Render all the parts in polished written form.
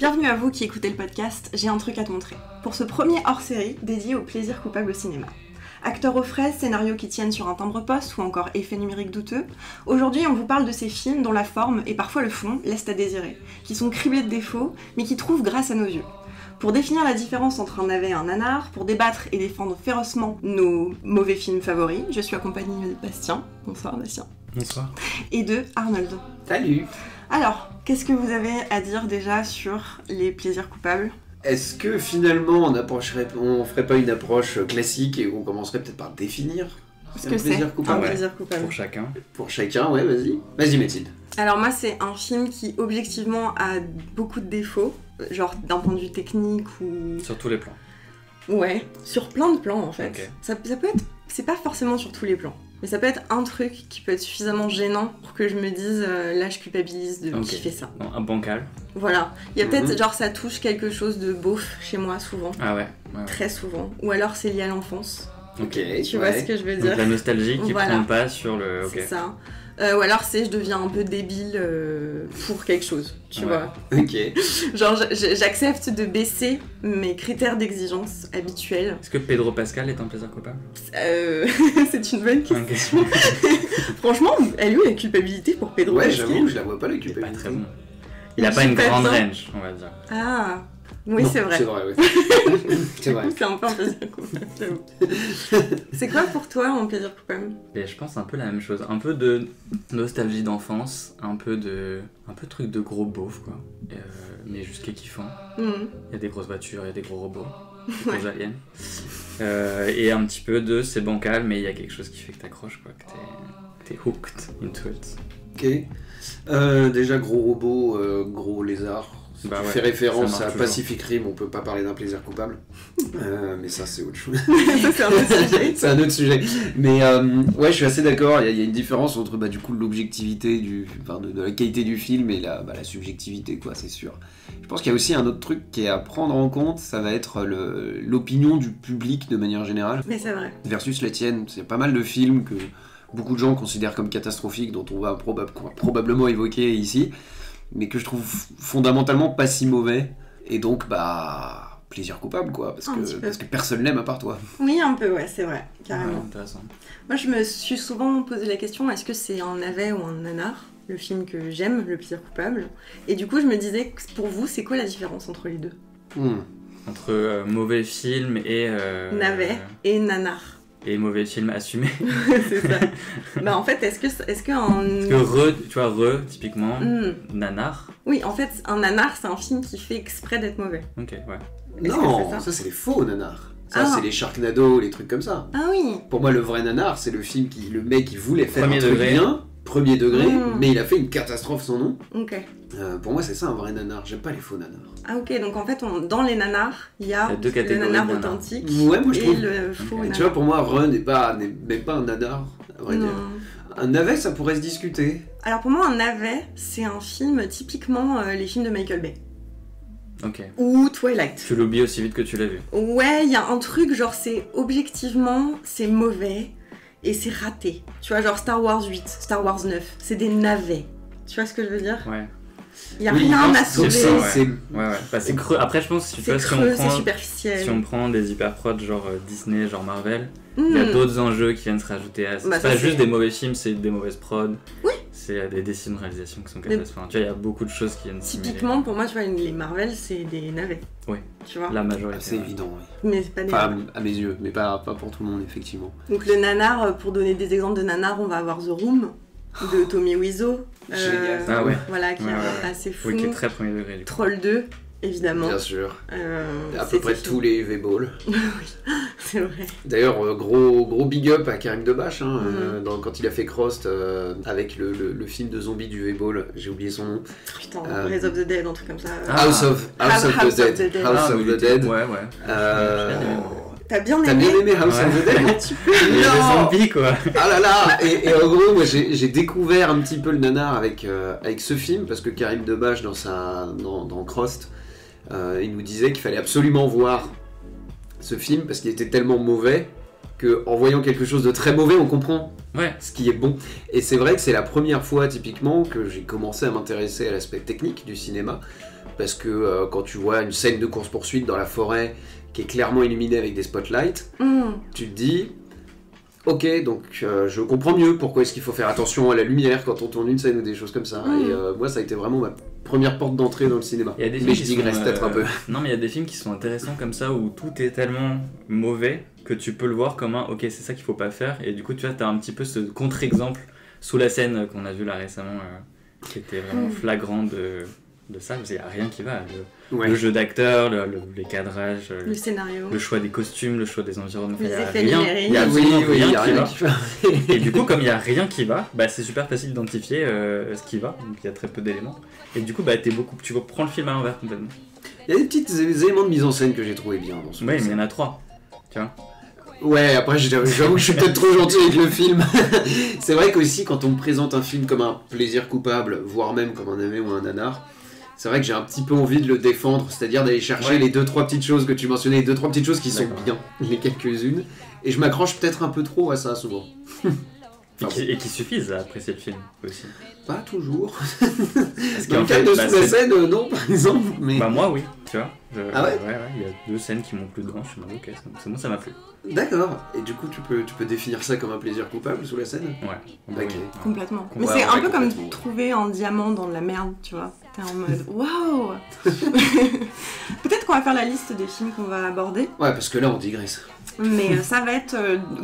Bienvenue à vous qui écoutez le podcast, j'ai un truc à te montrer. Pour ce premier hors-série dédié au plaisir coupable au cinéma. Acteurs aux fraises, scénarios qui tiennent sur un timbre-poste ou encore effets numériques douteux, aujourd'hui on vous parle de ces films dont la forme et parfois le fond laissent à désirer, qui sont criblés de défauts, mais qui trouvent grâce à nos yeux. Pour définir la différence entre un navet et un nanar, pour débattre et défendre férocement nos mauvais films favoris, je suis accompagnée de Bastien. Bonsoir Bastien. Bonsoir. Et de Arnold. Salut. Alors, qu'est-ce que vous avez à dire déjà sur les plaisirs coupables ? Est-ce que finalement on ferait pas une approche classique et on commencerait peut-être par définir ce que c'est un plaisir coupable pour chacun. Pour chacun, ouais, vas-y. Vas-y Mathilde. Alors moi c'est un film qui objectivement a beaucoup de défauts, genre d'un point de vue technique ou... Sur tous les plans. Ouais, sur plein de plans en fait. Okay. Ça peut être... C'est pas forcément sur tous les plans. Mais ça peut être un truc qui peut être suffisamment gênant pour que je me dise là je culpabilise de kiffer ça. Bon, un bancal. Voilà. Il y a peut-être genre ça touche quelque chose de beauf chez moi souvent. Ah ouais. Très souvent. Ou alors c'est lié à l'enfance. Ok. Tu vois ce que je veux dire. Donc la nostalgie qui prend pas sur le... C'est ça. Ou alors je deviens un peu débile pour quelque chose, tu vois. Ok. Genre j'accepte de baisser mes critères d'exigence habituels. Est-ce que Pedro Pascal est un plaisir coupable ? C'est une bonne question. Franchement, elle est où la culpabilité pour Pedro Pascal ? J'avoue, je la vois pas la culpabilité. Il est pas très bon. Il a pas une grande range, on va dire. Ah oui, non, c'est vrai. C'est vrai, oui. C'est vrai. C'est un peu un plaisir coupable, j'avoue. C'est quoi pour toi un plaisir coupable ? Et je pense un peu la même chose. Un peu de nostalgie d'enfance, un peu truc de gros beauf, quoi. Mais jusqu'à kiffant. Il y a des grosses voitures, il y a des gros robots, des gros aliens. Et un petit peu de c'est bancal, mais il y a quelque chose qui fait que t'accroches, quoi. Que t'es hooked into it. Ok. Déjà, gros robot, gros lézard. Si tu fais référence à Pacific Rim, on peut pas parler d'un plaisir coupable. Mais ça, c'est autre chose. Ça, c'est un autre sujet. C'est un autre sujet. Mais ouais, je suis assez d'accord. Il y a une différence entre du coup l'objectivité de la qualité du film et la subjectivité, quoi, c'est sûr. Je pense qu'il y a aussi un autre truc qui est à prendre en compte, ça va être l'opinion du public de manière générale. Mais c'est vrai. Versus la tienne. C'est pas mal de films que beaucoup de gens considèrent comme catastrophiques, dont on va probablement évoquer ici, mais que je trouve fondamentalement pas si mauvais, et donc plaisir coupable, quoi, parce que personne l'aime à part toi. Oui, un peu, ouais, c'est vrai, carrément. Ouais, intéressant. Moi je me suis souvent posé la question, est-ce que c'est un navet ou un nanar, le film que j'aime, le plaisir coupable, et du coup je me disais, pour vous, c'est quoi la différence entre les deux ? Entre mauvais film et... navet et nanar. Et mauvais film assumé. C'est ça. En fait, est-ce que Parce que tu vois, typiquement, nanar. Oui, en fait, un nanar, c'est un film qui fait exprès d'être mauvais. Ok, ouais. Non, ça c'est les faux nanars. Ça c'est les Sharknado, les trucs comme ça. Ah oui. Pour moi, le vrai nanar, c'est le film le mec il voulait faire un truc bien, premier degré, mais il a fait une catastrophe sans nom. Ok. Pour moi, c'est ça un vrai nanar. J'aime pas les faux nanars. Ah ok, donc en fait, dans les nanars, il y a le nanar authentique moi, je trouve... et le faux nanar. Tu vois, pour moi, Run n'est même pas un nanar, à vrai dire. Un navet, ça pourrait se discuter. Alors pour moi, un navet, c'est un film typiquement les films de Michael Bay. Ok. Ou Twilight. Tu l'oublies aussi vite que tu l'as vu. Ouais, il y a un truc, genre c'est objectivement, c'est mauvais et c'est raté. Tu vois, genre Star Wars 8, Star Wars 9, c'est des navets. Tu vois ce que je veux dire ? Ouais. Il n'y a rien à sauver. Ouais. C'est creux. Après, je pense que c'est superficiel. Si on prend des hyperprods genre Disney, genre Marvel, il y a d'autres enjeux qui viennent se rajouter à ça. C'est pas juste des mauvais films, c'est des mauvaises prods. Oui. C'est des décisions de réalisation qui sont catastrophiques. Tu vois, il y a beaucoup de choses qui viennent typiquement, pour moi, tu vois, les Marvel, c'est des navets. Oui. Tu vois ? La majorité. C'est évident, oui. Mais c'est pas des... Enfin, à mes yeux, mais pas pour tout le monde, effectivement. Donc le nanar, pour donner des exemples de nanar, on va avoir The Room de Tommy Wiseau. Génial. Voilà, qui est assez fou. Oui, qui est très premier degré. Du coup. Troll 2, évidemment. Bien sûr. À peu près tous les V-Balls. Oui, c'est vrai. D'ailleurs, gros big up à Karim Debache, quand il a fait Crost avec le film de zombies du V-Ball, j'ai oublié son nom. Putain, Rise of the Dead, un truc comme ça. House of the Dead. Ouais. T'as bien aimé House of the Dead? Tu peux. Les zombies, quoi. Ah là là. Et en gros, moi j'ai découvert un petit peu le nanar avec ce film, parce que Karim Debache dans Crost, il nous disait qu'il fallait absolument voir ce film parce qu'il était tellement mauvais qu'en voyant quelque chose de très mauvais, on comprend Ouais. ce qui est bon. Et c'est vrai que c'est la première fois, typiquement, que j'ai commencé à m'intéresser à l'aspect technique du cinéma. Parce que quand tu vois une scène de course-poursuite dans la forêt qui est clairement illuminée avec des spotlights, tu te dis... Ok, donc je comprends mieux pourquoi est-ce qu'il faut faire attention à la lumière quand on tourne une scène ou des choses comme ça. Et moi, ça a été vraiment ma première porte d'entrée dans le cinéma. Mais je digresse peut-être un peu. Non, mais il y a des films qui sont intéressants comme ça, où tout est tellement mauvais que tu peux le voir comme un « ok, c'est ça qu'il faut pas faire ». Et du coup, tu vois, t'as un petit peu ce contre-exemple sous la scène qu'on a vu là récemment, qui était vraiment flagrant de ça, parce qu'il n'y a rien qui va. Le jeu d'acteurs, les cadrages, le scénario, le choix des costumes, le choix des environnements, les effets rien, numériques. il y a absolument rien qui va. Et du coup, comme il n'y a rien qui va, bah, c'est super facile d'identifier ce qui va, donc il y a très peu d'éléments. Et du coup, bah, tu prends le film à l'envers complètement. Il y a des petits éléments de mise en scène que j'ai trouvé bien dans ce film. Ouais, mais il y en a 3, tu vois. Ouais, après j'avoue que je suis peut-être trop gentil avec le film. C'est vrai qu'aussi quand on me présente un film comme un plaisir coupable, voire même comme un aimé ou un nanar, c'est vrai que j'ai un petit peu envie de le défendre, c'est-à-dire d'aller chercher les 2-3 petites choses que tu mentionnais, les 2-3 petites choses qui sont bien, les quelques-unes, et je m'accroche peut-être un peu trop à ça souvent. Et qui suffisent à apprécier le film aussi. Pas toujours. Parce Dans le cas de sous la scène, non par exemple. Mais... Bah moi oui, tu vois. Ah ouais, il y a 2 scènes qui m'ont plu dedans, je me dis ok, moi ça m'a plu. D'accord, et du coup tu peux définir ça comme un plaisir coupable sous la scène ? Ouais. Ok. Complètement. Mais c'est un peu comme trouver un diamant dans de la merde, tu vois. T'es en mode waouh. Peut-être qu'on va faire la liste des films qu'on va aborder. Ouais, parce que là on digresse. Mais ça va être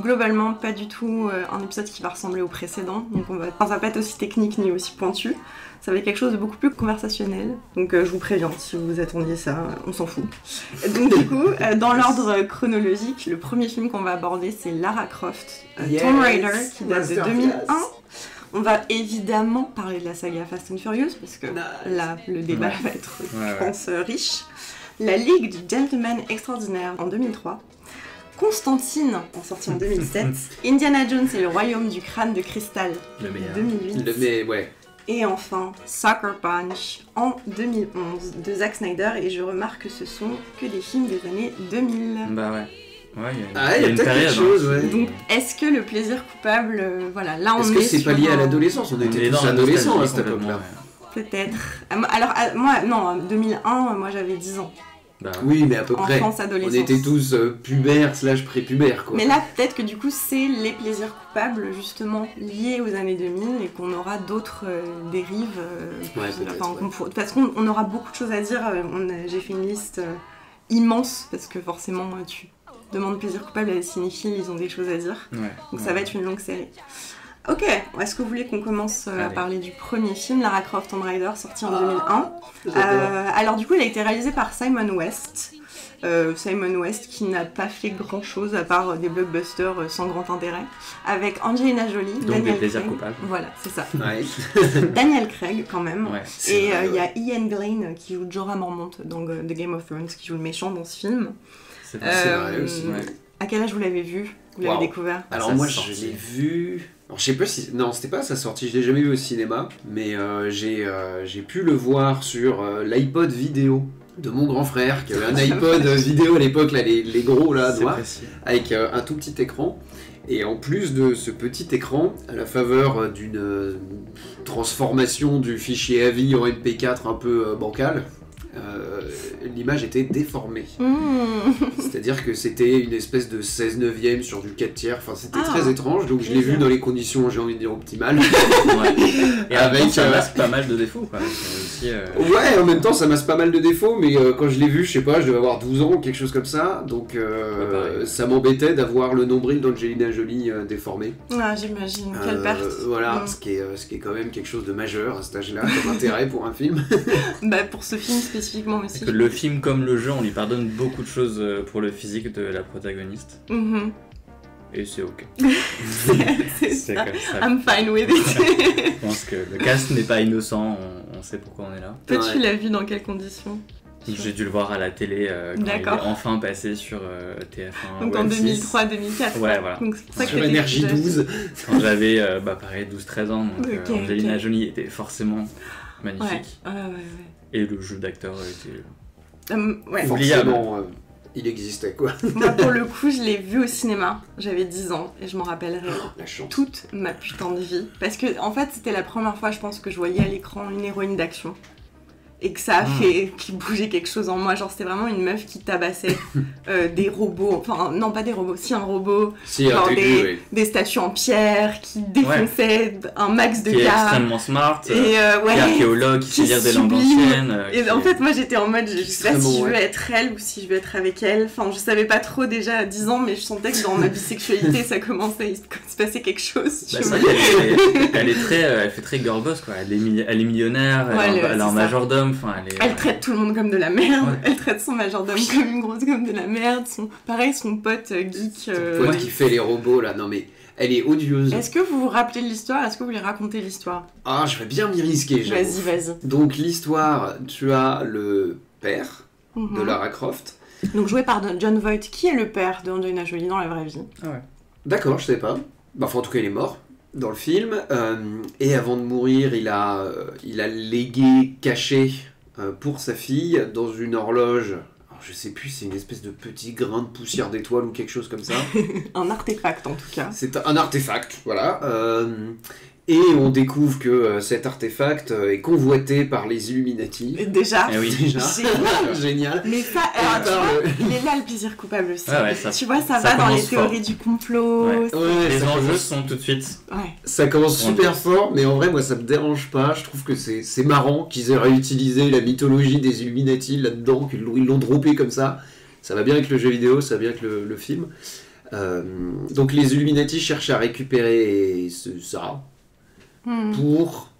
globalement pas du tout un épisode qui va ressembler au précédent. Donc ça va pas être aussi technique ni aussi pointu. Ça va être quelque chose de beaucoup plus conversationnel. Donc je vous préviens, si vous attendiez ça, on s'en fout. Donc du coup, dans l'ordre chronologique, le premier film qu'on va aborder c'est Lara Croft, Tomb Raider, qui date de 2001. On va évidemment parler de la saga Fast and Furious, parce que là, le débat va être, je pense, riche. La Ligue du Gentleman Extraordinaire en 2003. Constantine, en sortie en 2007. Indiana Jones et le Royaume du Crâne de Cristal, en 2008. Et enfin, Sucker Punch, en 2011, de Zack Snyder. Et je remarque que ce sont que des films des années 2000. Bah ouais. Ouais, il y a peut-être quelque chose, ouais. Donc, est-ce que le plaisir coupable, voilà, là on est est-ce que c'est pas lié à l'adolescence ? On était tous adolescents à cette époque-là. Peut-être. Alors, moi, non, en 2001, moi j'avais 10 ans. Bah, oui, mais à peu près. Enfance, adolescence. On était tous pubères / prépubères, quoi. Mais là, peut-être que du coup, c'est les plaisirs coupables, justement, liés aux années 2000 et qu'on aura d'autres dérives. Parce qu'on aura beaucoup de choses à dire. J'ai fait une liste immense, parce que forcément, tu demandes plaisir coupable à des cinéphiles, ils ont des choses à dire. Donc ça va être une longue série. Ok, est-ce que vous voulez qu'on commence à parler du premier film, Lara Croft Tomb Raider, sorti en 2001 alors du coup, il a été réalisé par Simon West. Simon West qui n'a pas fait grand chose à part des blockbusters sans grand intérêt, avec Angelina Jolie, donc Daniel des plaisirs Craig. coupables. Voilà, c'est ça. Ouais. Daniel Craig quand même. Ouais, et il y a Ian Glen qui joue Jorah Mormont dans The Game of Thrones, qui joue le méchant dans ce film. C'est vrai aussi. Ouais. À quel âge vous l'avez vu ? Vous l'avez découvert ? Alors moi je l'ai vu... Alors, je sais pas si... Non, c'était pas à sa sortie, je l'ai jamais vu au cinéma, mais j'ai pu le voir sur l'iPod vidéo de mon grand frère, qui avait un iPod vidéo à l'époque, là, les gros là, noirs, avec un tout petit écran. Et en plus de ce petit écran, à la faveur d'une transformation du fichier AVI en MP4 un peu bancale, l'image était déformée. C'est-à-dire que c'était une espèce de 16/9 sur du 4/3, enfin c'était très étrange, donc je l'ai vu dans les conditions, j'ai envie de dire, optimales. Et avec ça masque pas mal de défauts, quoi. Aussi, Ouais, en même temps ça masque pas mal de défauts, mais quand je l'ai vu, je sais pas, je devais avoir 12 ans ou quelque chose comme ça, donc ça m'embêtait d'avoir le nombril d'Angelina Jolie déformé. Ah, j'imagine, quelle perte. Voilà, ce qui est quand même quelque chose de majeur à cet âge-là, comme intérêt pour un film. Bah pour ce film spécifiquement aussi. Le film comme le jeu, on lui pardonne beaucoup de choses pour le physique de la protagoniste. Et c'est ok. c'est comme ça. I'm fine with it. Je pense que le cast n'est pas innocent, on sait pourquoi on est là. Toi, tu l'as vu dans quelles conditions ? J'ai dû le voir à la télé quand il est enfin passé sur TF1. Donc en 2003-2004. Ouais, voilà. Donc c'est ça sur Énergie 12. Quand j'avais pareil 12-13 ans, donc Angelina Jolie était forcément magnifique. Ouais. Et le jeu d'acteur était oubliable. il existait quoi. Moi, pour le coup, je l'ai vu au cinéma. J'avais 10 ans et je m'en rappellerai toute ma putain de vie. Parce que, en fait, c'était la première fois, je pense, que je voyais à l'écran une héroïne d'action. Et que ça a fait qu'il bougeait quelque chose en moi. Genre, c'était vraiment une meuf qui tabassait des robots. Enfin, non, pas des robots, si un robot. Si, genre des statues en pierre qui défonçaient un max de qui gars. Qui est extrêmement smart, qui est archéologue, qui sait lire des langues anciennes. Et en fait, moi, j'étais en mode, je sais pas si je veux être elle ou si je veux être avec elle. Enfin, je savais pas trop déjà à 10 ans, mais je sentais que dans ma bisexualité, ça commençait, il se passait quelque chose. Bah, elle fait très girl boss, quoi. Elle est millionnaire, elle a un majordome. Enfin, elle traite tout le monde comme de la merde, elle traite son majordome comme une grosse gomme de la merde, pareil son pote geek... Son pote qui fait les robots là, non mais elle est odieuse. Est-ce que vous vous rappelez de l'histoire? Est-ce que vous voulez raconter l'histoire? Ah, je vais bien m'y risquer, j'avoue. Vas-y. Donc l'histoire, tu as le père de Lara Croft. Donc joué par John Voight, qui est le père de Angelina Jolie dans la vraie vie. Ah ouais. D'accord, je sais pas. Bah, enfin, en tout cas il est mort dans le film, et avant de mourir il a légué, caché pour sa fille dans une horloge, alors je sais plus, c'est une espèce de petit grain de poussière d'étoile ou quelque chose comme ça. Un artefact en tout cas. C'est un artefact, voilà. Et on découvre que cet artefact est convoité par les Illuminati. Déjà, déjà. Génial. Mais ça, il est là le plaisir coupable aussi. Ouais, ça, tu vois, ça va dans les théories du complot. Les enjeux sont tout de suite. Ça commence super fort, mais en vrai, moi, ça me dérange pas. Je trouve que c'est marrant qu'ils aient réutilisé la mythologie des Illuminati là-dedans, qu'ils l'ont droppé comme ça. Ça va bien avec le jeu vidéo, ça va bien avec le film. Donc les Illuminati cherchent à récupérer ça. Pour...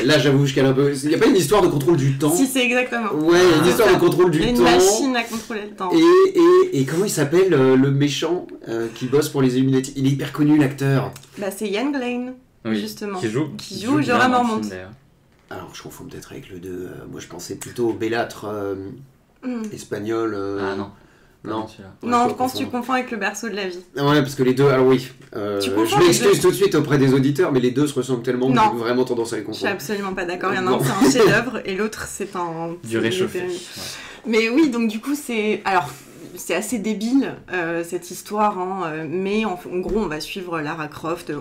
Là, j'avoue, je cale un peu. Il n'y a pas une histoire de contrôle du temps? Si, c'est exactement. Ouais, une histoire de contrôle du temps. Une machine à contrôler le temps. Et comment il s'appelle le méchant qui bosse pour les Illuminati? Il est hyper connu, l'acteur. Bah, c'est Ian Glen, justement. Qui joue Jorah Mormont. Alors, je confonds peut-être avec le 2. Moi, je pensais plutôt au Bellâtre espagnol. Ah non. Non, je pense que tu confonds avec le berceau de la vie. Ouais, parce que les deux, alors oui, je m'excuse tout de suite auprès des auditeurs, mais les deux se ressemblent tellement que j'ai vraiment tendance à les confondre. Je suis absolument pas d'accord, il y en a un c'est un chef-d'œuvre et l'autre c'est un... Du réchauffé. Mais oui, donc du coup c'est... Alors, c'est assez débile cette histoire, mais en gros on va suivre Lara Croft,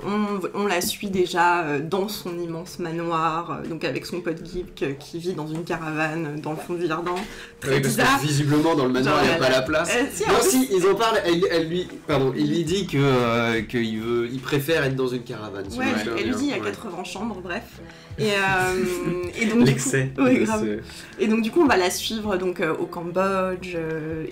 on la suit déjà dans son immense manoir, donc avec son pote geek qui vit dans une caravane dans le fond du jardin. Très bizarre. Parce que visiblement dans le manoir il n'y a pas la place. Si, ils en parlent, il lui dit qu'il préfère être dans une caravane. Ouais, elle lui dit il y a 80 chambres, bref. Et donc l'excès. Grave. Et donc du coup on va la suivre donc au Cambodge,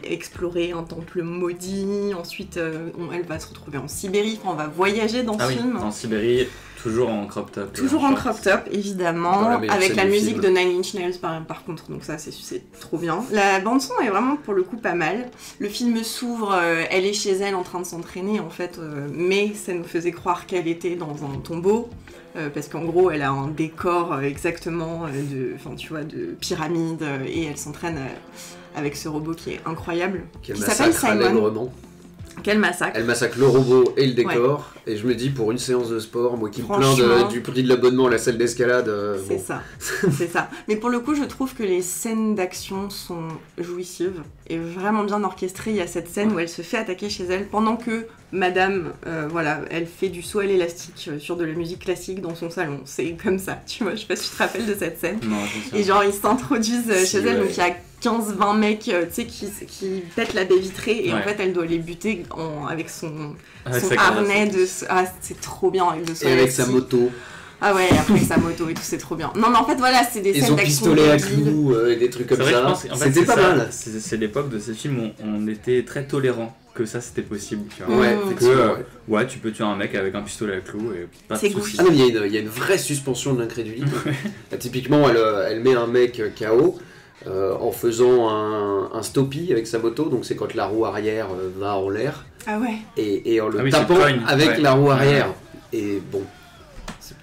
explorer un temple maudit, ensuite elle va se retrouver en Sibérie, on va voyager dans ce film. En Sibérie, toujours en crop top. Toujours en crop top, évidemment, avec la musique de Nine Inch Nails par contre, donc ça c'est trop bien. La bande son est vraiment pour le coup pas mal. Le film s'ouvre, elle est chez elle en train de s'entraîner en fait, mais ça nous faisait croire qu'elle était dans un tombeau. Parce qu'en gros, elle a un décor exactement de pyramide et elle s'entraîne avec ce robot qui est incroyable. Qui s'appelle Simon. Quel massacre. Elle massacre le robot et le décor. Ouais. Et je me dis, pour une séance de sport, moi qui me plains du prix de l'abonnement à la salle d'escalade... C'est ça, c'est ça. Mais pour le coup, je trouve que les scènes d'action sont jouissives et vraiment bien orchestrées. Il y a cette scène où elle se fait attaquer chez elle pendant que madame, elle fait du saut à l'élastique sur de la musique classique dans son salon. C'est comme ça, tu vois. Je sais pas si tu te rappelles de cette scène. Non, et genre, ils s'introduisent chez elle, donc il y a 15-20 mecs qui pètent la baie vitrée et en fait elle doit les buter avec son harnais de... Ah, c'est trop bien avec et avec sa moto. Ah ouais, après sa moto et tout, c'est trop bien. Non mais en fait voilà, c'est des scènes d'action. Ils ont pistolet à clous et des trucs comme ça. C'était pas mal. C'est l'époque de ces films où on était très tolérants. Que ça c'était possible, tu vois. Tu peux tuer un mec avec un pistolet à clous et pas de soucis. Ah non, il y a une vraie suspension de l'incrédulité. Typiquement, elle met un mec KO en faisant un stoppie avec sa moto, donc c'est quand la roue arrière va en l'air. Ah ouais. Et en le tapant avec la roue arrière. Et bon, c'est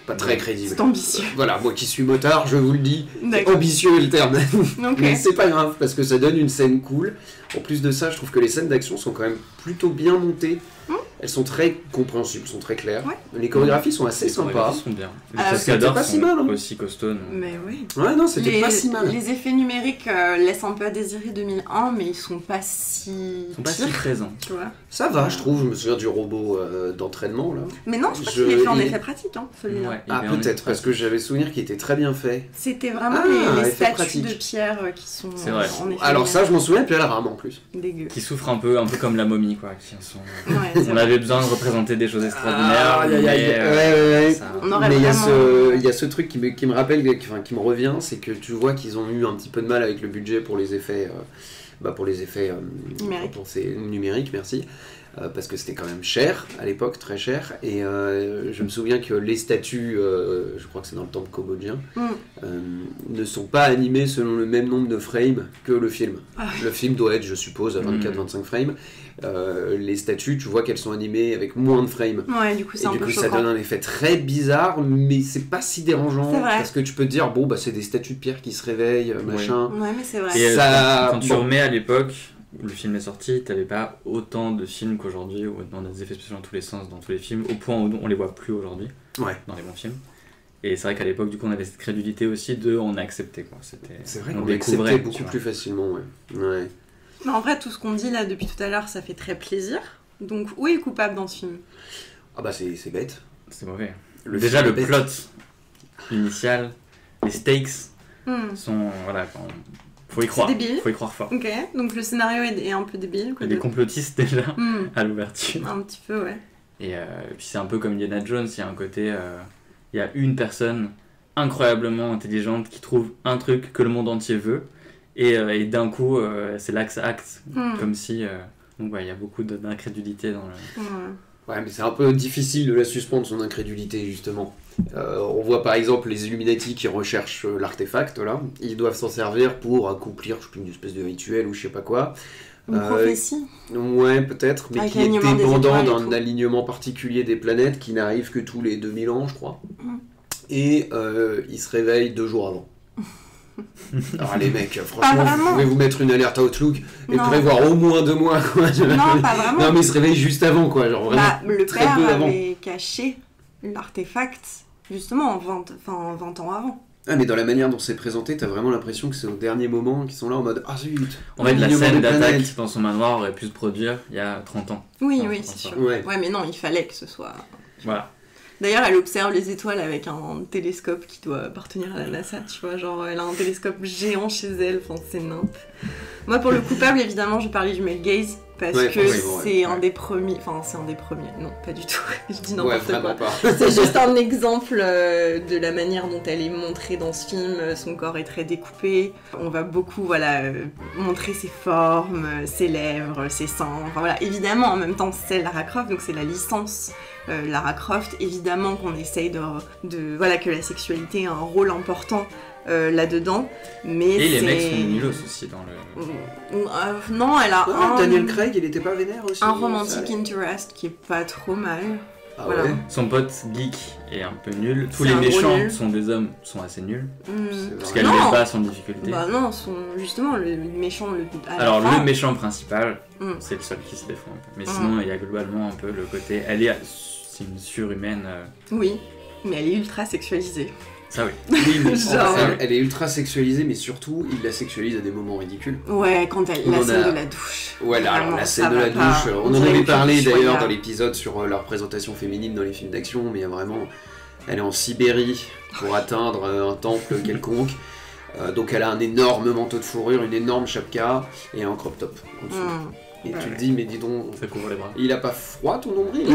pas très crédible. C'est ambitieux. Voilà, moi qui suis motard, je vous le dis, ambitieux est le terme. Mais c'est pas grave, parce que ça donne une scène cool. En plus de ça, je trouve que les scènes d'action sont quand même plutôt bien montées. Elles sont très compréhensibles, sont très claires. Ouais. Les chorégraphies sont assez sympas. Les chorégraphies sont bien. Les c'était cascadeurs pas sont si mal, hein. aussi costauds. Mais oui. Ouais, non, c'était pas si mal. Les effets numériques laissent un peu à désirer 2001, mais ils sont pas si... Ils sont pas si présents. Tu vois. Ça va, je trouve. Je me souviens du robot d'entraînement, là. Mais non, je crois qu'il est fait en effet pratique, hein, celui-là. Ouais, Ah, peut-être, parce que j'avais souvenir qu'il était très bien fait. C'était vraiment les effet statues pratique. de pierre qui sont vrai. en effet Alors ça, je m'en souviens, puis elle rame en plus. dégueu. Qui souffrent un peu comme la momie, quoi. Qui sont... Ouais, On avait besoin de représenter des choses extraordinaires. Aïe, aïe, aïe. mais, Ouais. ça- On aurait Mais il y vraiment... a ce truc qui me rappelle, enfin, qui me revient, c'est que tu vois qu'ils ont eu un petit peu de mal avec le budget pour les effets, Numériques. pour ces numériques, merci. Parce que c'était quand même cher à l'époque, très cher. Et je me souviens que les statues, je crois que c'est dans le temple cambodgien, ne sont pas animées selon le même nombre de frames que le film. Ah oui. Le film doit être, je suppose, à 24-25 frames. Les statues, tu vois qu'elles sont animées avec moins de frames. Ouais, du coup, c'est Et un du peu coup, ça choquant. donne un effet très bizarre, mais c'est pas si dérangeant. C'est vrai. Parce que tu peux te dire, bon, bah, c'est des statues de pierre qui se réveillent, machin. Ouais, mais c'est vrai. Et Ça- quand tu bon. remets à l'époque où le film est sorti, t'avais pas autant de films qu'aujourd'hui, où on a des effets spéciaux dans tous les sens, dans tous les films, au point où on les voit plus aujourd'hui, Ouais. dans les bons films. Et c'est vrai qu'à l'époque, du coup, on avait cette crédulité aussi on a accepté, quoi. C'est vrai on qu'on découvrait, l'acceptait tu beaucoup vois. plus facilement, ouais. Mais en vrai, tout ce qu'on dit là depuis tout à l'heure, ça fait très plaisir. Donc, où est coupable dans ce film? Ah bah, c'est bête. C'est mauvais. Le Déjà, film le est bête. plot initial, les stakes sont... Voilà, faut y croire. débile. Faut y croire fort. Ok, donc le scénario est un peu débile. Quoi, Il y a des complotistes déjà Hmm, à l'ouverture. un petit peu, ouais. Et puis c'est un peu comme Indiana Jones, il y a un côté... il y a une personne incroyablement intelligente qui trouve un truc que le monde entier veut. Et d'un coup, c'est là que ça acte. Comme si... donc ouais, il y a beaucoup d'incrédulité dans le... Ouais. Ouais, mais c'est un peu difficile de la suspendre, son incrédulité, justement. On voit par exemple les Illuminati qui recherchent l'artefact, là. Ils doivent s'en servir pour accomplir, je sais plus, une espèce de rituel ou je sais pas quoi. Une prophétie. Ouais, peut-être, mais Avec qui est l'alignement des dépendant étoiles et d'un tout. alignement particulier des planètes qui n'arrive que tous les 2000 ans, je crois. Et ils se réveillent 2 jours avant. Alors les mecs, franchement, vraiment. vous pouvez vous mettre une alerte Outlook et Non. prévoir au moins 2 mois, quoi. Non, pas vraiment. Non, mais ils se réveillent juste avant, quoi. Genre vraiment, Bah, le très père peu avant. avait caché l'artefact, justement, 20 ans avant. Ah, mais dans la manière dont c'est présenté, t'as vraiment l'impression que c'est au dernier moment qu'ils sont là en mode ah zut. En fait, la Alignement scène des d'attaque planètes. dans son manoir aurait pu se produire il y a 30 ans. Oui, Non, oui, je pense c'est pas. sûr. Ouais. Ouais, mais non, il fallait que ce soit... Voilà. D'ailleurs, elle observe les étoiles avec un télescope qui doit appartenir à la NASA, tu vois, genre elle a un télescope géant chez elle, enfin c'est nimp. Moi pour le coupable, évidemment, je parlais du male gaze, parce Ouais, que forcément, ouais. c'est un des premiers, enfin c'est un des premiers, non pas du tout, je dis Ouais, n'importe vraiment quoi. pas. C'est juste un exemple de la manière dont elle est montrée dans ce film, son corps est très découpé, on va beaucoup montrer ses formes, ses lèvres, ses seins, enfin voilà, évidemment en même temps c'est Lara Croft, donc c'est la licence Lara Croft, évidemment qu'on essaye voilà, que la sexualité a un rôle important là-dedans, mais Et les c'est... mecs sont nulos aussi dans le... non, elle a Ah, Daniel Craig, il était pas vénère aussi. un ça romantic allait. interest qui est pas trop mal. Ah voilà. ouais. Son pote geek est un peu nul. Tous C'est les un gros méchants nul. sont des hommes, sont assez nuls. C'est Parce vrai. qu'elle Non. met pas son difficulté. Bah non, justement, le méchant... à la Alors fin, le méchant principal, Mm. c'est le seul qui se défend. Mais Mm. sinon, il y a globalement un peu le côté... C'est une surhumaine... Oui, mais elle est ultra sexualisée. Ça oui. Oui, mais Genre, elle est ultra sexualisée, mais surtout, il la sexualise à des moments ridicules. Ouais, quand la On en scène a- de la douche. Ouais, là, alors, Vraiment, la ça scène de va la pas. douche, on en dirait avait une parlé pub d'ailleurs Choyard. dans l'épisode sur la représentation féminine dans les films d'action, mais il y a vraiment... Elle est en Sibérie pour atteindre un temple quelconque. Donc elle a un énorme manteau de fourrure, une énorme chapka et un crop top en dessous. Et tu te dis, mais dis donc, Ça couvre les bras. il a pas froid ton nombril?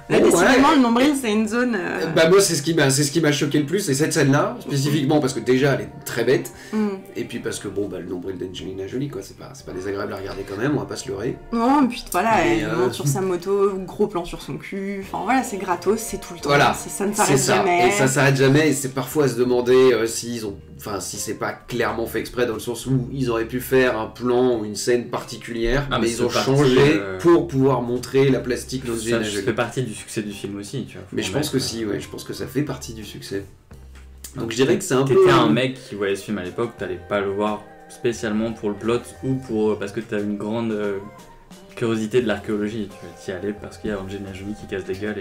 Ouais, Bon, décidément, le nombril, c'est une zone... Bah moi c'est ce qui m'a choqué le plus, c'est cette scène-là, spécifiquement parce que déjà elle est très bête, et puis parce que bon bah le nombril d'Angelina Jolie quoi, c'est pas désagréable à regarder quand même, on va pas se leurrer. Non, puis voilà, Mais, elle monte sur sa moto, gros plan sur son cul, enfin voilà, c'est gratos, c'est tout le temps, Voilà, ça ne C'est s'arrête ça, jamais. et ça s'arrête jamais, et c'est parfois à se demander si c'est pas clairement fait exprès dans le sens où ils auraient pu faire un plan ou une scène particulière, Ah, mais mais ils c'est ont parti, changé pour pouvoir montrer la plastique Ça d'Angelina fait Jolie. partie du succès du film aussi, tu vois. Mais je pense que si, ouais, je pense que ça fait partie du succès. Donc je dirais que c'est un peu... T'étais un mec qui voyait ce film à l'époque, t'allais pas le voir spécialement pour le plot ou parce que t'as une grande curiosité de l'archéologie. Tu y allais parce qu'il y a Angelina Jolie qui casse des gueules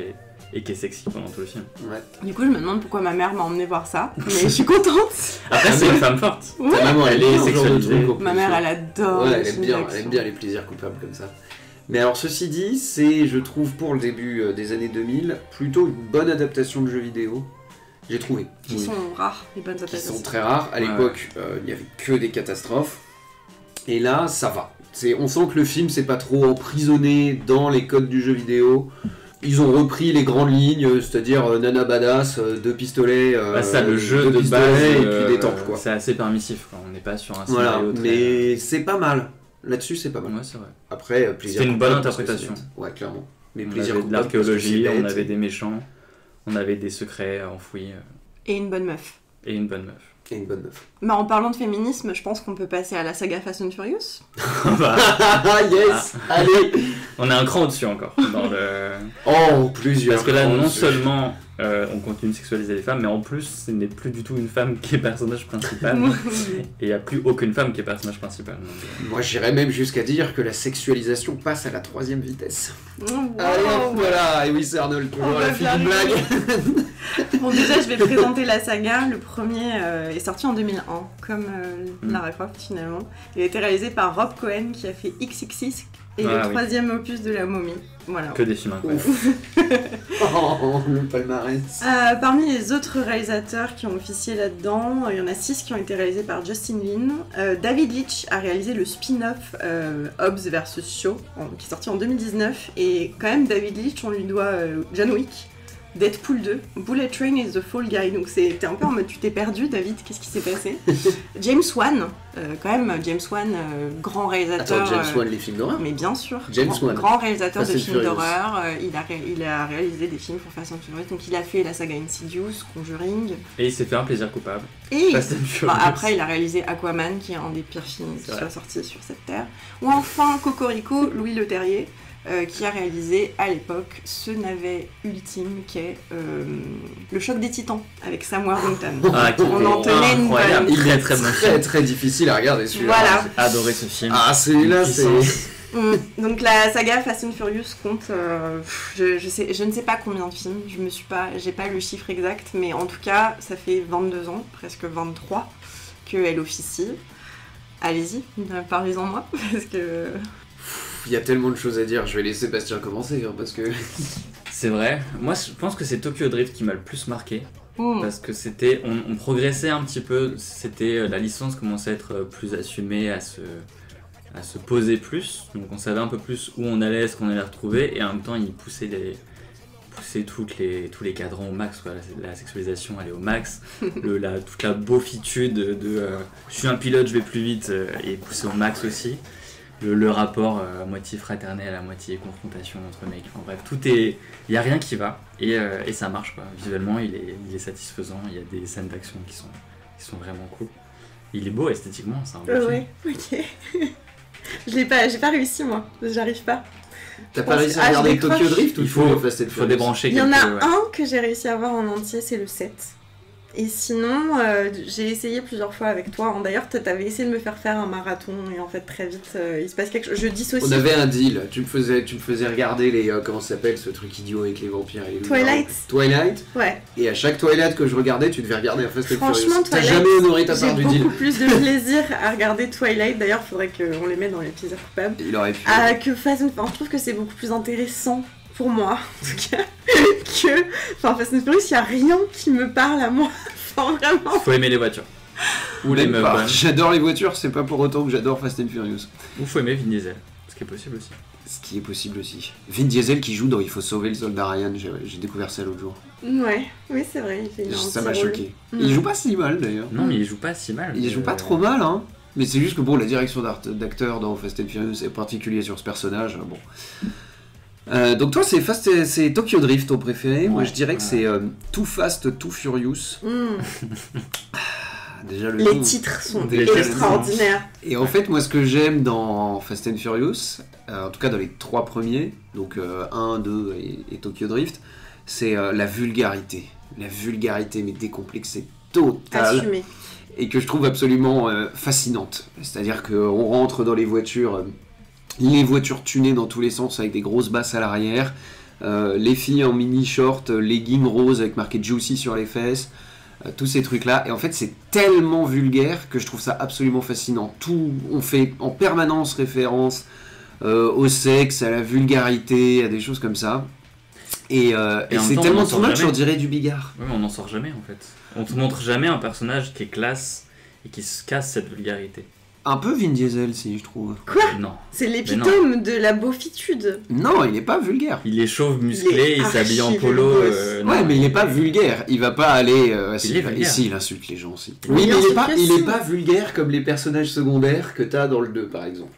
et qui est sexy pendant tout le film. Ouais. Du coup, je me demande pourquoi ma mère m'a emmené voir ça, mais je suis contente. Après, c'est une femme forte. Ouais. Ta maman, elle est sexualisée. Ma mère, elle adore. Ouais, elle aime bien les plaisirs coupables comme ça. Mais alors, ceci dit, c'est, je trouve, pour le début des années 2000, plutôt une bonne adaptation de jeux vidéo. J'ai trouvé. Qui sont rares, les bonnes adaptations. Qui sont très rares. À l'époque, il n'y avait que des catastrophes. Et là, ça va. On sent que le film s'est pas trop emprisonné dans les codes du jeu vidéo. Ils ont repris les grandes lignes, c'est-à-dire nana badass, 2 pistolets, le jeu deux de pistolets base, et puis des tampes, quoi. C'est assez permissif, quoi. On n'est pas sur un Voilà, scénario très... mais c'est pas mal. Là-dessus, c'est pas mal. Ouais, c'est vrai. Après, plaisir. C'était une bonne coupable, parce que interprétation. ouais, clairement. Mais On plaisir avait de coupable, parce que l'archéologie, c'est on bête avait et- des méchants, on avait des secrets enfouis Et une bonne meuf. et une bonne meuf. Et une bonne meuf. Bah, en parlant de féminisme, je pense qu'on peut passer à la saga Fast and Furious. Bah, Yes, allez. on a un cran au-dessus encore dans le... Oh, plusieurs. Parce que là, non dessus. seulement on continue de sexualiser les femmes, mais en plus, ce n'est plus du tout une femme qui est personnage principal. Et il n'y a plus aucune femme qui est personnage principal. Donc, Moi, j'irais même jusqu'à dire que la sexualisation passe à la 3e vitesse. Wow. Allez, hop, voilà. Et oui, c'est Arnold, toujours On la va fille bien d'une blague. Bon, déjà, je vais présenter la saga. Le premier est sorti en 2001, comme Lara Croft finalement. Il a été réalisé par Rob Cohen qui a fait XXX et Ah, le 3e opus de la momie. Voilà. que des films incroyables. Oh, le palmarès. Parmi les autres réalisateurs qui ont officié là-dedans, il y en a 6 qui ont été réalisés par Justin Lin. David Leitch a réalisé le spin-off Hobbs vs Shaw, qui est sorti en 2019. Et quand même, David Leitch, on lui doit John Wick, Deadpool 2, Bullet Train et The Fall Guy. Donc t'es un peu en mode tu t'es perdu, David, qu'est-ce qui s'est passé? James Wan, quand même, James Wan, grand réalisateur. Attends, James Wan, les films d'horreur? Mais bien sûr, James Wan. grand réalisateur Fast de and films Furious. d'horreur. Il a réalisé des films pour Fast and Furious. Donc il a fait la saga Insidious, Conjuring. Et il s'est fait un plaisir coupable. Et Fast and Furious. après, il a réalisé Aquaman, qui est un des pires films qui C'est vrai. soit sorti sur cette terre. Ou enfin, Cocorico, Louis Leterrier, qui a réalisé à l'époque ce navet ultime qu'est Le Choc des Titans, avec Sam Worthington. Ah, qui On en était tenait une incroyable. bonne. Il est très bon très film. très difficile à regarder celui-là. Voilà. J'ai adoré ce film. Ah, celui-là, Une c'est. puissance. Donc la saga Fast and Furious compte, je ne sais pas combien de films, j'ai pas le chiffre exact, mais en tout cas, ça fait 22 ans, presque 23, qu'elle officie. Allez-y, parlez-en moi, parce que... Il y a tellement de choses à dire, je vais laisser Bastien commencer, hein, parce que. C'est vrai. Moi, je pense que c'est Tokyo Drift qui m'a le plus marqué. Hmm. Parce que c'était, on progressait un petit peu, c'était la licence commençait à être plus assumée, à se poser plus, donc on savait un peu plus où on allait, ce qu'on allait retrouver, et en même temps il poussait tous les cadrans au max, quoi. La sexualisation elle est au max, toute la beaufitude de je suis un pilote, je vais plus vite, est poussée au max aussi. Le rapport à moitié fraternel, à moitié confrontation entre mecs, enfin bref, il n'y a rien qui va, et ça marche, quoi. Visuellement il est satisfaisant, il y a des scènes d'action qui sont vraiment cool. Il est beau esthétiquement, c'est un beau film. Ouais, ok. J'ai pas réussi moi, j'arrive pas. T'as pas réussi à je regarder décroche. Tokyo Drift ou Il faut Fast and Furious? débrancher Il y en a quelques- ouais. un que j'ai réussi à voir en entier, c'est le 7. Et sinon, j'ai essayé plusieurs fois avec toi. D'ailleurs, t'avais essayé de me faire un marathon et en fait, très vite, il se passe quelque chose. Je dissocie. On avait un deal, tu me faisais regarder les. Comment ça s'appelle ce truc idiot avec les vampires et les Twilight. Twilight. Ouais. Et à chaque Twilight que je regardais, tu devais regarder un Fast and Furious. Franchement, T'as Twilight, jamais honoré ta part j'ai du deal. beaucoup plus de plaisir à regarder Twilight. D'ailleurs, faudrait qu'on les mette dans les plaisirs coupables. Il aurait pu. Que Fast and Furious. Je trouve que c'est beaucoup plus intéressant pour moi, en tout cas, que. Enfin, Fast and Furious, il n'y a rien qui me parle à moi. Enfin, vraiment. Faut aimer les voitures. Ou les Même meufs pas. bonnes. J'adore les voitures, c'est pas pour autant que j'adore Fast and Furious. Ou faut aimer Vin Diesel. Ce qui est possible aussi. Ce qui est possible aussi. Vin Diesel qui joue dans Il faut sauver le soldat Ryan, j'ai découvert ça l'autre jour. Ouais, oui, c'est vrai. Il fait un Ça petit m'a rôle. choqué. Mm. Il joue pas si mal d'ailleurs. Non, mais il joue pas si mal. Il joue pas trop mal, hein. Mais c'est juste que bon, la direction d'acteur dans Fast and Furious est particulière sur ce personnage. Bon. Donc toi, c'est Tokyo Drift ton préféré. Moi, Ouais. je dirais que c'est Too Fast, Too Furious. Déjà le Les nom. titres sont Des extraordinaires. Et en fait, moi, ce que j'aime dans Fast and Furious, en tout cas dans les 3 premiers, donc 1, 2 et Tokyo Drift, c'est la vulgarité. La vulgarité, mais décomplexée totale. Assumé. Et que je trouve absolument fascinante. C'est-à-dire qu'on rentre dans les voitures les voitures tunées dans tous les sens avec des grosses basses à l'arrière, les filles en mini short, leggings roses avec marqué Juicy sur les fesses, tous ces trucs là, et en fait c'est tellement vulgaire que je trouve ça absolument fascinant. On fait en permanence référence au sexe, à la vulgarité, à des choses comme ça, et c'est temps, tellement too much, on dirait du Bigard. Oui, mais on n'en sort jamais en fait. On te montre jamais un personnage qui est classe et qui se casse cette vulgarité. Un peu Vin Diesel, si je trouve. Quoi ? Non. C'est l'épitome de la beaufitude. Non, il est pas vulgaire. Il est chauve, musclé, il s'habille en polo. Ouais, mais il est pas vulgaire. Il va pas aller. Ici, il insulte les gens aussi. Oui, mais il est pas vulgaire comme les personnages secondaires que t'as dans le 2, par exemple.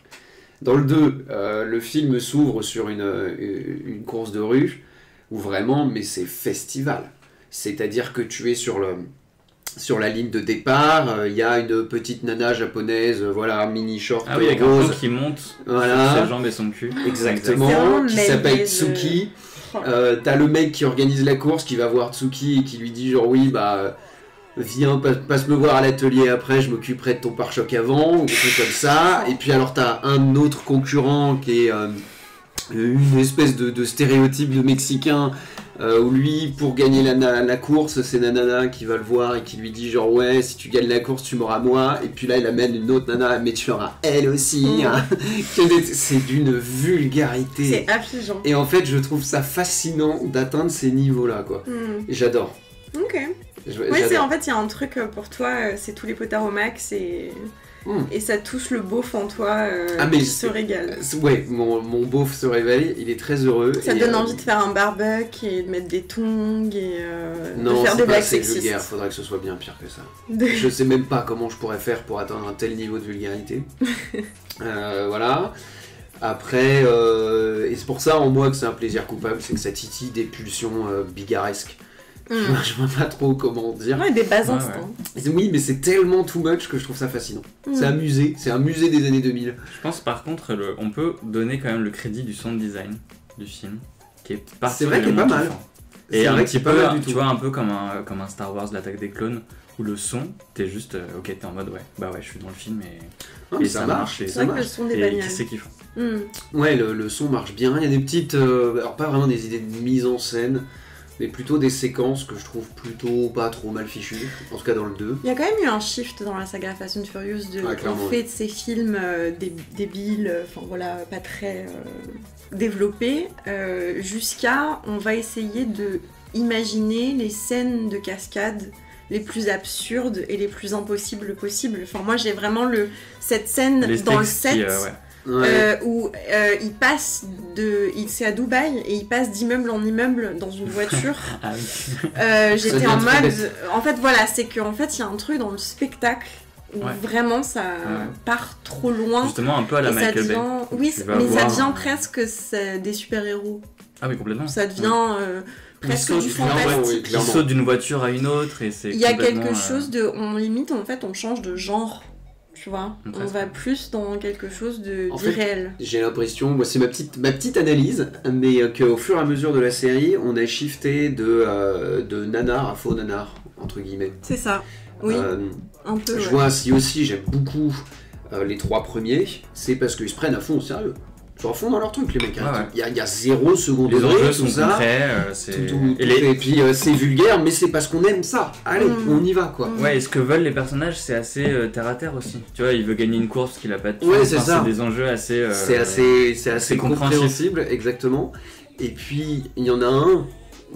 Dans le 2, le film s'ouvre sur une course de rue où vraiment, mais c'est festival. C'est-à-dire que tu es sur la ligne de départ, il y a une petite nana japonaise, voilà, mini short rose. Avec un plan qui monte sur ses jambes et son cul. Exactement, qui s'appelle Tsuki. T'as le mec qui organise la course, qui va voir Tsuki et qui lui dit genre oui, bah viens, passe me voir à l'atelier après, je m'occuperai de ton pare-choc avant, ou des trucs comme ça. Et puis alors t'as un autre concurrent qui est une espèce de stéréotype de Mexicain, où lui, pour gagner la course, c'est la nana qui va le voir et qui lui dit genre ouais, si tu gagnes la course, tu m'auras moi. Et puis là, il amène une autre nana, mais tu l'auras elle aussi. Hein. C'est d'une vulgarité. C'est affligeant. Et en fait, je trouve ça fascinant d'atteindre ces niveaux-là, quoi. Et j'adore. Ok. Ouais, en fait, il y a un truc pour toi, c'est tous les potards au max et ça touche le beauf en toi qui se régale. Ouais, mon beauf se réveille, il est très heureux. Ça donne envie de faire un barbecue et de mettre des tongs et de faire des blagues sexistes. Non, c'est vulgaire, faudrait que ce soit bien pire que ça. Je sais même pas comment je pourrais faire pour atteindre un tel niveau de vulgarité. Voilà. Après, et c'est pour ça en moi que c'est un plaisir coupable, c'est que ça titille des pulsions bigaresques. Je vois pas trop comment dire. Ouais, des bas instincts. Oui, mais c'est tellement too much que je trouve ça fascinant. C'est un musée des années 2000. Je pense par contre, on peut donner quand même le crédit du sound design du film, qui est particulièrement c'est vrai qu'il est pas mal. Et un petit peu, tu vois, un peu comme un Star Wars, l'attaque des clones, où le son, t'es juste, ok, t'es en mode ouais, bah ouais, je suis dans le film et ça marche. C'est vrai que le son des bagnoles. Et qui c'est kiffant. Ouais, le son marche bien. Il y a des petites, alors pas vraiment des idées de mise en scène, mais plutôt des séquences que je trouve plutôt pas trop mal fichues, en tout cas dans le 2. Il y a quand même eu un shift dans la saga Fast and Furious on fait de ces films débiles, enfin voilà, pas très développés, jusqu'à on va essayer de imaginer les scènes de cascade les plus absurdes et les plus impossibles possibles. Enfin moi j'ai vraiment cette scène dans le 7 où il passe c'est à Dubaï et il passe d'immeuble en immeuble dans une voiture. J'étais en mode en fait voilà, c'est qu'en fait il y a un truc dans le spectacle où vraiment ça part trop loin, justement un peu à la Michael Bay. Oui, mais ça devient presque des super-héros. Ah oui, complètement. Ça devient presque du fantastique. Il saute d'une voiture à une autre et c'est il y a quelque chose de limite en fait on change de genre. Tu vois, on va plus dans quelque chose d'irréel. J'ai l'impression, moi c'est ma petite analyse, mais qu'au fur et à mesure de la série, on a shifté de nanar à faux nanar, entre guillemets. C'est ça, oui, un peu. Je vois, si aussi j'aime beaucoup les 3 premiers, c'est parce qu'ils se prennent à fond au sérieux. Ils sont à fond dans leur truc, les mecs. Il y a 0 second degré. Les enjeux sont concrets. Et puis c'est vulgaire, mais c'est parce qu'on aime ça. Allez, on y va, quoi. Ouais, et ce que veulent les personnages, c'est assez terre à terre aussi. Tu vois, il veut gagner une course parce qu'il a pas de thune. Ouais, c'est ça. C'est des enjeux assez. C'est assez compréhensible, exactement. Et puis, il y en a un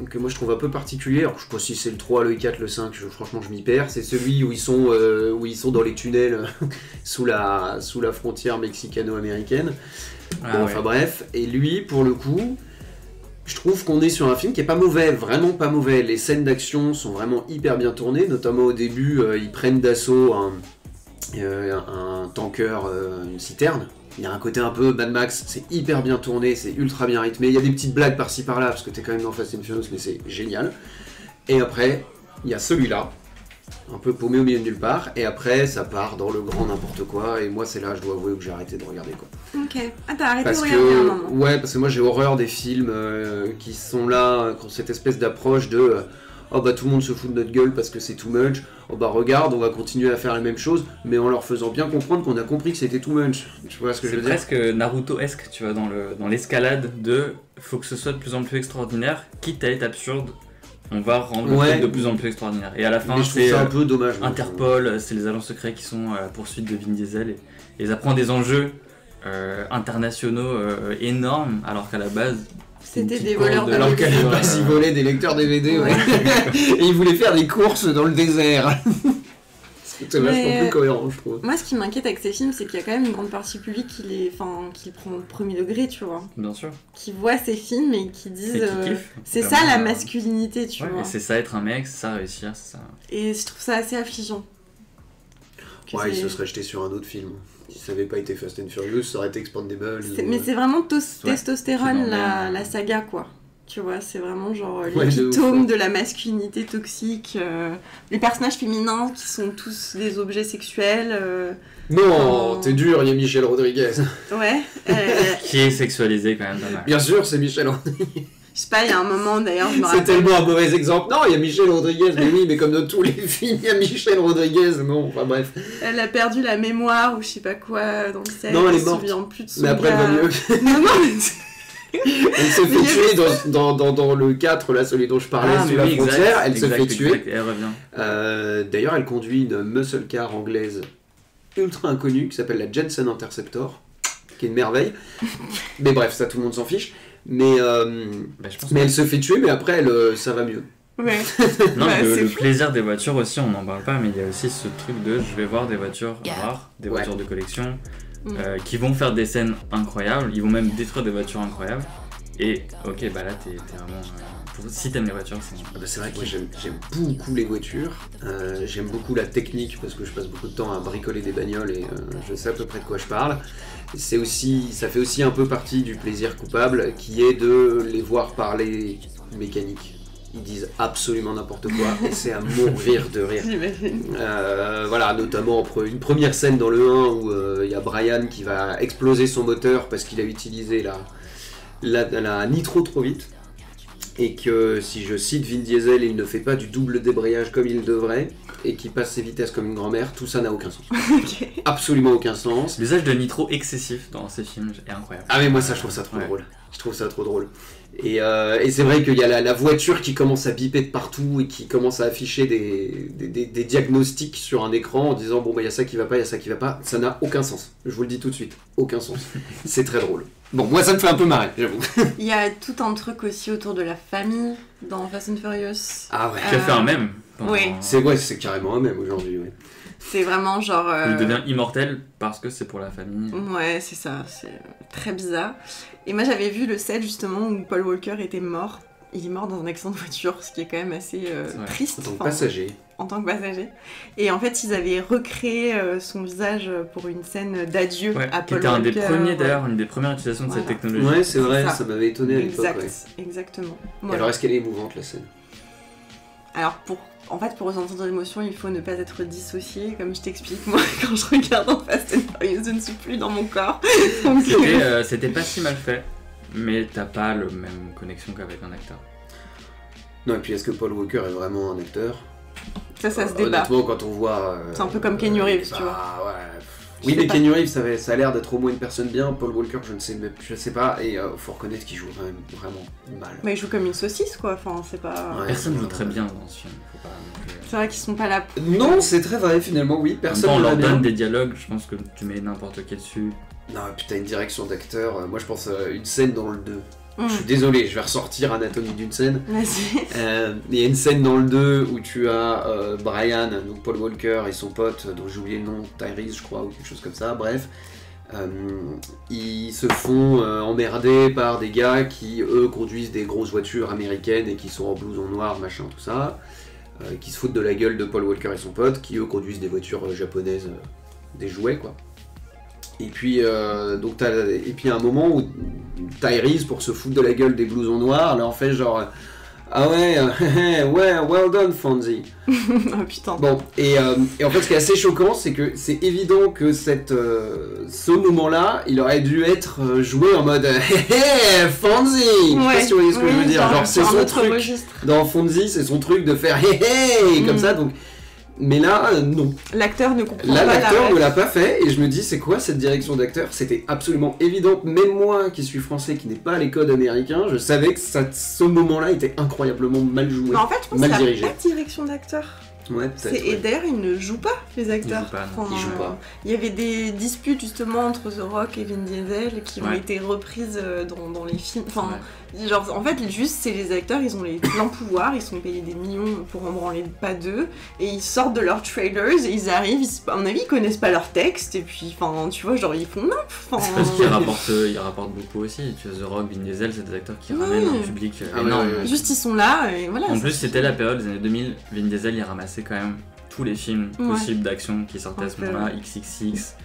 que moi je trouve un peu particulier. Alors, je sais pas si c'est le 3, le 4, le 5, franchement je m'y perds. C'est celui où ils sont dans les tunnels sous la frontière mexicano-américaine. Enfin bref, et lui, pour le coup, je trouve qu'on est sur un film qui est pas mauvais, vraiment pas mauvais. Les scènes d'action sont vraiment hyper bien tournées, notamment au début, ils prennent d'assaut un tanker, une citerne. Il y a un côté un peu Mad Max, c'est hyper bien tourné, c'est ultra bien rythmé. Il y a des petites blagues par-ci par-là, parce que t'es quand même dans Fast and Furious, mais c'est génial. Et après, il y a celui-là, un peu paumé au milieu de nulle part, et après ça part dans le grand n'importe quoi, et moi c'est là, je dois avouer que j'ai arrêté de regarder, quoi. Ok, t'as arrêté de regarder un moment. Ouais, parce que moi j'ai horreur des films qui sont là, qui ont cette espèce d'approche de oh bah tout le monde se fout de notre gueule parce que c'est too much, oh bah regarde, on va continuer à faire la même chose, mais en leur faisant bien comprendre qu'on a compris que c'était too much. Tu vois ce que je veux dire ? C'est presque Naruto-esque, tu vois, dans l'escalade de faut que ce soit de plus en plus extraordinaire, quitte à être absurde. On va rendre le truc de plus en plus extraordinaire. Et à la fin, c'est un peu dommage. Interpol, c'est les agents secrets qui sont à la poursuite de Vin Diesel. Et ils apprennent des enjeux internationaux énormes, alors qu'à la base... C'était des voleurs de DVD. Alors qu'à la base, ils volaient des lecteurs DVD, ouais. Et ils voulaient faire des courses dans le désert. C'est vachement plus cohérent, je trouve. Moi, ce qui m'inquiète avec ces films, c'est qu'il y a quand même une grande partie publique qui les prend au premier degré, tu vois. Bien sûr. Qui voit ces films et qui disent c'est ça la masculinité, tu vois. Et c'est ça être un mec, c'est ça réussir, c'est ça. Et je trouve ça assez affligeant. Ouais, il se serait jeté sur un autre film. Si ça n'avait pas été Fast and Furious, ça aurait été Expandables. Mais c'est vraiment testostérone, la saga, quoi. Tu vois, c'est vraiment genre l'épitome de la masculinité toxique. Les personnages féminins qui sont tous des objets sexuels. Non, t'es dur, il y a Michelle Rodriguez. Ouais. Qui est sexualisé quand même pas mal. Bien sûr, c'est Michelle Rodriguez. Je sais pas, il y a un moment d'ailleurs, je me rappelle. C'est tellement un mauvais exemple. Non, il y a Michelle Rodriguez, mais oui, mais comme dans tous les films, il y a Michelle Rodriguez. Non, enfin bref. Elle a perdu la mémoire ou je sais pas quoi dans le set. Non, elle est morte. Se souvient plus de son mais après, elle va mieux. Non, elle se fait tuer dans le 4, là, celui dont je parlais, sur la frontière. Elle se fait tuer. Elle revient. D'ailleurs, elle conduit une muscle car anglaise ultra inconnue qui s'appelle la Jensen Interceptor, qui est une merveille. Mais bref, ça, tout le monde s'en fiche. Mais elle se fait tuer, mais après, ça va mieux. Ouais. Non, le plaisir des voitures aussi, on n'en parle pas, mais il y a aussi ce truc de je vais voir des voitures rares, des voitures de collection, qui vont faire des scènes incroyables, ils vont même détruire des voitures incroyables. Et ok, bah là, t'es vraiment. Si t'aimes les voitures, c'est vrai que moi j'aime beaucoup les voitures, j'aime beaucoup la technique parce que je passe beaucoup de temps à bricoler des bagnoles et je sais à peu près de quoi je parle. Ça fait aussi un peu partie du plaisir coupable qui est de les voir parler mécanique. Ils disent absolument n'importe quoi et c'est à mourir de rire. Voilà, notamment une première scène dans le 1 où il y a Brian qui va exploser son moteur parce qu'il a utilisé la nitro trop vite. Et que, si je cite Vin Diesel, il ne fait pas du double débrayage comme il devrait, et qu'il passe ses vitesses comme une grand-mère, tout ça n'a aucun sens. Okay. Absolument aucun sens. L'usage de nitro excessif dans ces films est incroyable. Ah mais moi ça, je trouve ça trop drôle. Je trouve ça trop drôle. Et c'est vrai qu'il y a la voiture qui commence à biper de partout et qui commence à afficher des diagnostics sur un écran en disant bon bah il y a ça qui va pas, il y a ça qui va pas. Ça n'a aucun sens. Je vous le dis tout de suite. Aucun sens. C'est très drôle. Bon, moi ça me fait un peu marrer, j'avoue. Il y a tout un truc aussi autour de la famille dans Fast and Furious. Ah ouais. Qui a fait un mème. Oui. C'est carrément un mème aujourd'hui, ouais. C'est vraiment genre... Il devient immortel parce que c'est pour la famille. Ouais, c'est ça, c'est très bizarre. Et moi j'avais vu le set justement où Paul Walker était mort. Il est mort dans un accident de voiture, ce qui est quand même assez triste. En tant que passager. En tant que passager. Et en fait, ils avaient recréé son visage pour une scène d'adieu à Paul Walker. C'était un des premiers d'ailleurs, une des premières utilisations de cette technologie. Ouais, c'est vrai, ça m'avait étonné à l'époque. Exactement. Et alors, est-ce qu'elle est émouvante la scène ? Alors, pour ressentir de l'émotion, il faut ne pas être dissocié. Comme je t'explique, moi, quand je regarde en Fast and Furious, je ne suis plus dans mon corps. C'était pas si mal fait, mais t'as pas la même connexion qu'avec un acteur. Non, et puis est-ce que Paul Walker est vraiment un acteur ? Ça se débat. Honnêtement, quand on voit... c'est un peu comme Keanu Reeves, tu vois. Ouais. Oui, mais Keanu Reeves, ça a l'air d'être au moins une personne bien. Paul Walker, je sais pas. Et faut reconnaître qu'il joue quand même vraiment mal. Mais il joue comme une saucisse, quoi. Enfin, c'est pas... Ouais, personne joue très bien dans ce film. Faut pas... C'est vrai qu'ils sont pas là pour... Non, c'est très vrai, finalement, oui. Personne on leur bien. donne des dialogues, je pense que tu mets n'importe qui dessus. Non, et puis t'as une direction d'acteur. Moi, je pense une scène dans le 2. Je suis désolé, je vais ressortir Anatomie d'une scène. Vas-y. Il y a une scène dans le 2 où tu as Brian, donc Paul Walker et son pote, dont j'ai oublié le nom, Tyrese je crois, ou quelque chose comme ça, bref. Ils se font emmerder par des gars qui, eux, conduisent des grosses voitures américaines et qui sont en blouson noir, machin, tout ça. Qui se foutent de la gueule de Paul Walker et son pote, qui, eux, conduisent des voitures japonaises, des jouets, quoi. Et puis, à un moment où Tyrese, pour se foutre de la gueule des blousons noirs, là en fait genre Ah ouais, ouais, well done Fonzie. Oh putain. Bon, et en fait ce qui est assez choquant, c'est que c'est évident que ce moment-là, il aurait dû être joué en mode hey, Fonzie. Je sais pas si vous voyez ce que je veux dire. Genre c'est son truc. Registre. Dans Fonzie, c'est son truc de faire hey, comme ça, donc... Mais là, non. L'acteur ne comprend là, pas. Là, l'acteur ne l'a pas fait, et je me dis, c'est quoi cette direction d'acteur? C'était absolument évident. Même moi, qui suis français, qui n'ai pas les codes américains, je savais que ce moment-là était incroyablement mal joué. Mais en fait, je pense qu'il n'y a pas de direction d'acteur. Ouais, peut-être. Et d'ailleurs, ils ne jouent pas, les acteurs. Ils jouent pas. Il y avait des disputes justement entre The Rock et Vin Diesel qui ont été reprises dans les films. Enfin, genre, en fait, juste, c'est les acteurs, ils ont les pleins pouvoirs, ils sont payés des millions pour en branler pas d'eux, et ils sortent de leurs trailers, et ils arrivent, à mon avis, ils connaissent pas leur texte, et puis, enfin, tu vois, genre, ils font n'importe. Parce qu'ils rapportent beaucoup aussi. Tu vois, The Rock, Vin Diesel, c'est des acteurs qui ramènent un public énorme. Juste, ils sont là, et voilà. En plus, c'était la période des années 2000, Vin Diesel, il ramassait quand même tous les films possibles d'action qui sortaient à ce moment-là, XXX,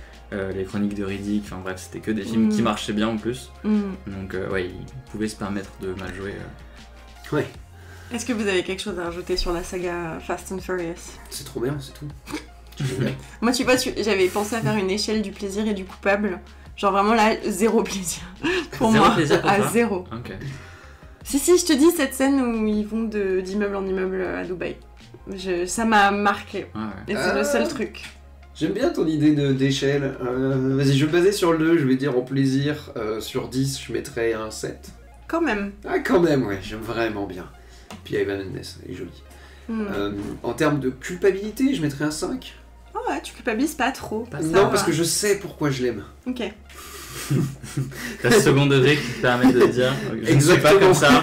les Chroniques de Riddick, enfin bref, c'était que des films qui marchaient bien en plus. Donc ouais, il pouvait se permettre de mal jouer. Ouais. Est-ce que vous avez quelque chose à rajouter sur la saga Fast and Furious? C'est trop bien, c'est tout. Moi, tu vois, j'avais pensé à faire une échelle du plaisir et du coupable. Genre vraiment là, zéro plaisir. Pour zéro moi, plaisir pour à toi zéro. Ok. Si, je te dis cette scène où ils vont d'immeuble en immeuble à Dubaï. Ça m'a marqué. Et c'est le seul truc. J'aime bien ton idée d'échelle. Vas-y, je vais me baser sur le 2, je vais dire en plaisir. Sur 10, je mettrais un 7. Quand même. Ah, quand même, ouais, j'aime vraiment bien. Puis Eva Mendes, elle est jolie. En termes de culpabilité, je mettrais un 5. Oh ouais, tu culpabilises pas trop. Non, parce que je sais pourquoi je l'aime. Ok. T'as ce second degré qui te permet de dire je ne suis pas comme ça.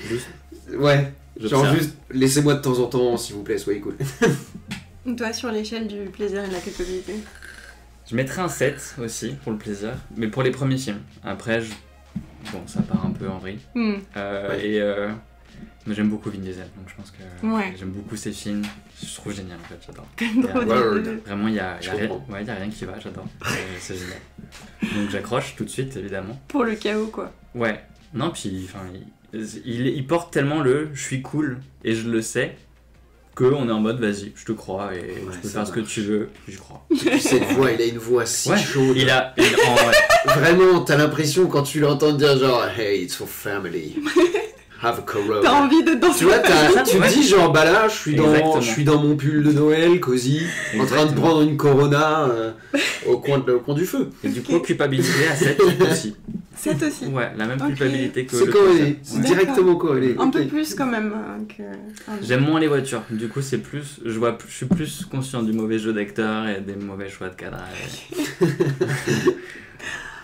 Juste, ouais, genre juste laissez-moi de temps en temps, s'il vous plaît, soyez cool. Toi, sur l'échelle du plaisir et de la culpabilité? Je mettrais un 7 aussi pour le plaisir, mais pour les premiers films. Après, bon, ça part un peu en vrille. Mais j'aime beaucoup Vin Diesel, donc je pense que j'aime beaucoup ses films. Je trouve génial en fait, j'adore. Vraiment, il y a rien qui va, j'adore. C'est génial. Donc j'accroche tout de suite, évidemment. Pour le chaos, quoi. Ouais. Non, puis il porte tellement le « je suis cool et je le sais » qu'on est en mode « vas-y, je te crois et tu peux faire ce que tu veux, j'y crois ». Cette voix, il a une voix si chaude. Vraiment, t'as l'impression quand tu l'entends dire genre « hey, it's for family ». Have a corona. T'as envie de danser. Tu vois, tu te dis genre bah là, je suis dans mon pull de Noël, cosy, en train de prendre une Corona au coin du feu. Et du coup, culpabilité à 7 aussi. 7 aussi. Ouais, la même culpabilité que c'est le corrélé, c'est directement corrélé. Un peu plus quand même que... J'aime moins les voitures, du coup c'est plus... Je suis plus conscient du mauvais jeu d'acteur et des mauvais choix de cadrage.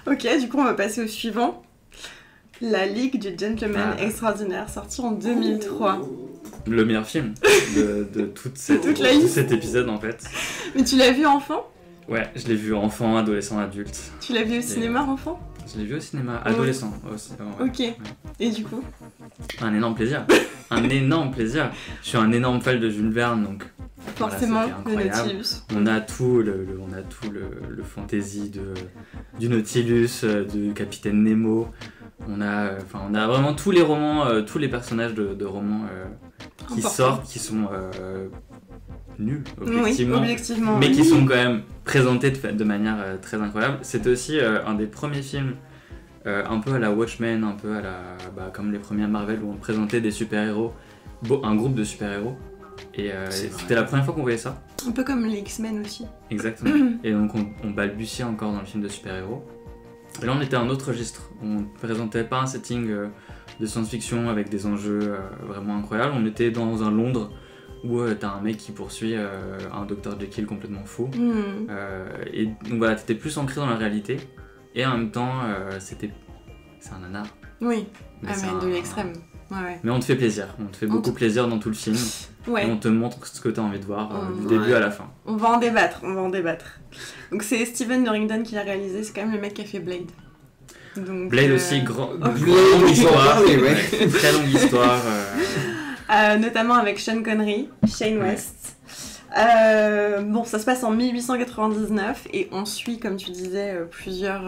Ok, du coup on va passer au suivant. La Ligue du Gentleman Extraordinaire, sorti en 2003. Le meilleur film de tout cet épisode en fait. Mais tu l'as vu enfant? Ouais, je l'ai vu enfant, adolescent, adulte. Tu l'as vu au cinéma enfant? Je l'ai vu au cinéma, adolescent aussi. Ok, et du coup? Un énorme plaisir. Un énorme plaisir. Je suis un énorme fan de Jules Verne, donc... Forcément, voilà, le Nautilus. On a tout le fantasy du Nautilus, du Capitaine Nemo. On a vraiment tous les romans, tous les personnages de romans qui sortent, qui sont nuls, objectivement mais qui sont quand même présentés de manière très incroyable. C'était aussi un des premiers films, un peu à la Watchmen, un peu à la, comme les premiers Marvel où on présentait des super-héros, un groupe de super-héros. Et c'était la première fois qu'on voyait ça. Un peu comme les X-Men aussi. Exactement. Et donc on balbutiait encore dans le film de super-héros. Et là on était à un autre registre. On ne présentait pas un setting de science-fiction avec des enjeux vraiment incroyables. On était dans un Londres où t'as un mec qui poursuit un Dr Jekyll complètement fou. Et donc voilà, t'étais plus ancré dans la réalité. Et en même temps, c'est un nanar. Oui, mais de l'extrême. Ouais. Mais on te fait plaisir, on te fait beaucoup plaisir dans tout le film. Et on te montre ce que t'as envie de voir du début à la fin. On va en débattre. Donc c'est Steven Norrington qui l'a réalisé, c'est quand même le mec qui a fait Blade. Donc, Blade aussi, longue histoire, très longue histoire. Notamment avec Sean Connery, Shane West. Bon, ça se passe en 1899 et on suit, comme tu disais, plusieurs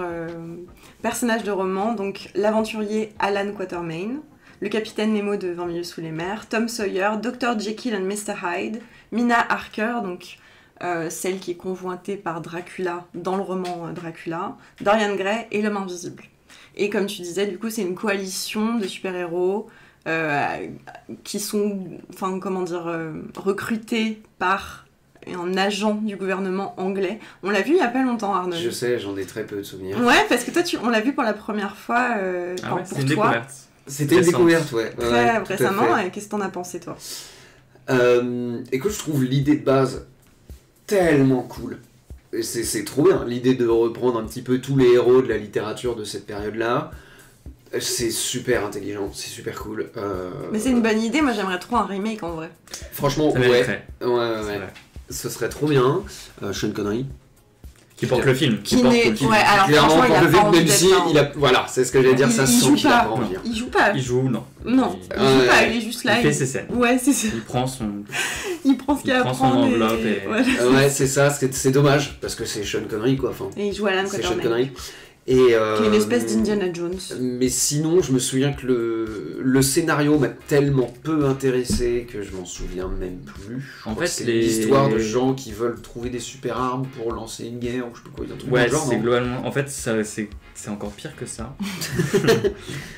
personnages de romans. Donc l'aventurier Alan Quatermain, le capitaine Nemo de 20 milieux sous les mers, Tom Sawyer, Dr. Jekyll and Mr. Hyde, Mina Harker, donc celle qui est convoitée par Dracula dans le roman Dracula, Dorian Gray et l'homme invisible. Et comme tu disais, du coup, c'est une coalition de super-héros qui sont, recrutés par un agent du gouvernement anglais. On l'a vu il y a pas longtemps, Arnaud. Je sais, j'en ai très peu de souvenirs. Ouais, parce que toi, on l'a vu pour la première fois c'est une découverte. C'était une découverte, ouais. Très récemment. Qu'est-ce que t'en as pensé, toi? Écoute, je trouve l'idée de base tellement cool. Et c'est trop bien, l'idée de reprendre un petit peu tous les héros de la littérature de cette période-là. C'est super intelligent, c'est super cool. Mais c'est une bonne idée, moi j'aimerais trop un remake en vrai. Franchement, ouais. Ce serait trop bien. Sean Connery. Qui porte le film. Ouais, alors clairement, franchement, il a pas envie même si il a... Voilà, c'est ce que j'allais dire, ça se sent qu'il a pas envie. Il joue pas. Il joue, non. Non, il joue pas, il est juste là. Il fait ses scènes. Ouais, c'est ça. Il prend ce qu'il a à prendre. Son enveloppe et... Ouais, c'est ça, c'est dommage, parce que c'est Sean Connery, quoi. Enfin, et il joue Alan c'est Quatermain. Sean Connery. Et, qui est une espèce d'Indiana Jones. Mais sinon, je me souviens que le scénario m'a tellement peu intéressé que je m'en souviens même plus. En fait, c'est l'histoire de gens qui veulent trouver des super armes pour lancer une guerre ou je sais pas quoi. Un truc ouais, genre, c'est globalement. En fait, c'est encore pire que ça.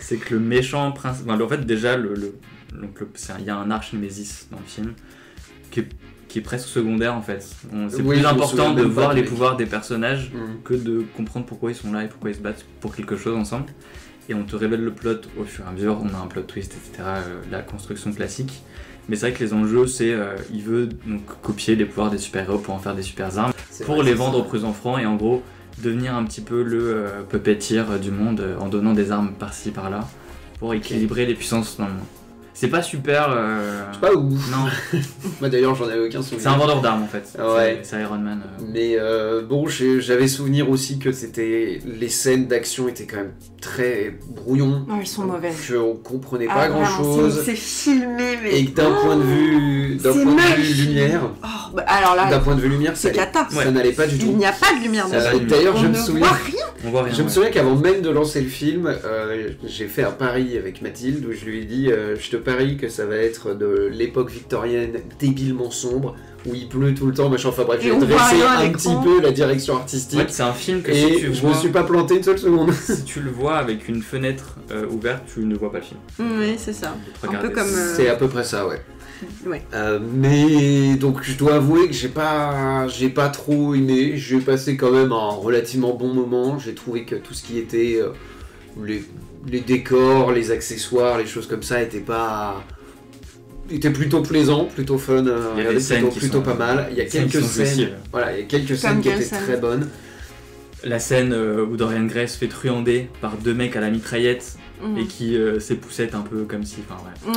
C'est que le méchant prince. En fait, déjà, il y a un arch-némésis dans le film qui est presque secondaire en fait. C'est plus important de voir les pouvoirs des personnages que de comprendre pourquoi ils sont là et pourquoi ils se battent pour quelque chose ensemble. Et on te révèle le plot au fur et à mesure, on a un plot twist, etc. La construction classique. Mais c'est vrai que les enjeux, c'est il veut donc copier les pouvoirs des super-héros pour en faire des super armes, pour les vendre aux plus enfants et en gros devenir un petit peu le puppeteer du monde en donnant des armes par-ci par-là pour équilibrer les puissances dans le monde. C'est pas super. C'est pas ouf. Non. Moi d'ailleurs, j'en avais aucun souvenir. C'est un vendeur d'armes en fait. Ouais. C'est Iron Man. Mais bon, j'avais souvenir aussi que les scènes d'action étaient quand même très brouillons. Non, elles sont mauvaises. Qu'on comprenait pas grand chose. C'est filmé, mais. Et que d'un point de vue lumière. Oh, bah, alors là. D'un point de vue lumière, c'est cata. Ça n'allait pas du tout. Il n'y a pas de lumière dessus. D'ailleurs, je me souviens. On voit rien. Je me souviens qu'avant même de lancer le film, j'ai fait un pari avec Mathilde où je lui ai dit je te parie que ça va être de l'époque victorienne débilement sombre où il pleut tout le temps, machin. Enfin bref, j'ai dressé un petit peu la direction artistique. Ouais, c'est un film que et si tu je vois, me suis pas planté une seule seconde. Si tu le vois avec une fenêtre ouverte, tu ne vois pas le film. Oui, c'est ça. Un peu comme. C'est à peu près ça, ouais. Ouais. Mais donc je dois avouer que j'ai pas trop aimé. J'ai passé quand même un relativement bon moment. J'ai trouvé que tout ce qui était les décors, les accessoires, les choses comme ça était plutôt plaisant, plutôt fun. Il y a des scènes plutôt pas mal. Il y a quelques scènes. Voilà, il y a quelques scènes qui étaient très bonnes. La scène où Dorian Gray se fait truander par deux mecs à la mitraillette. Et qui s'époussette un peu comme si.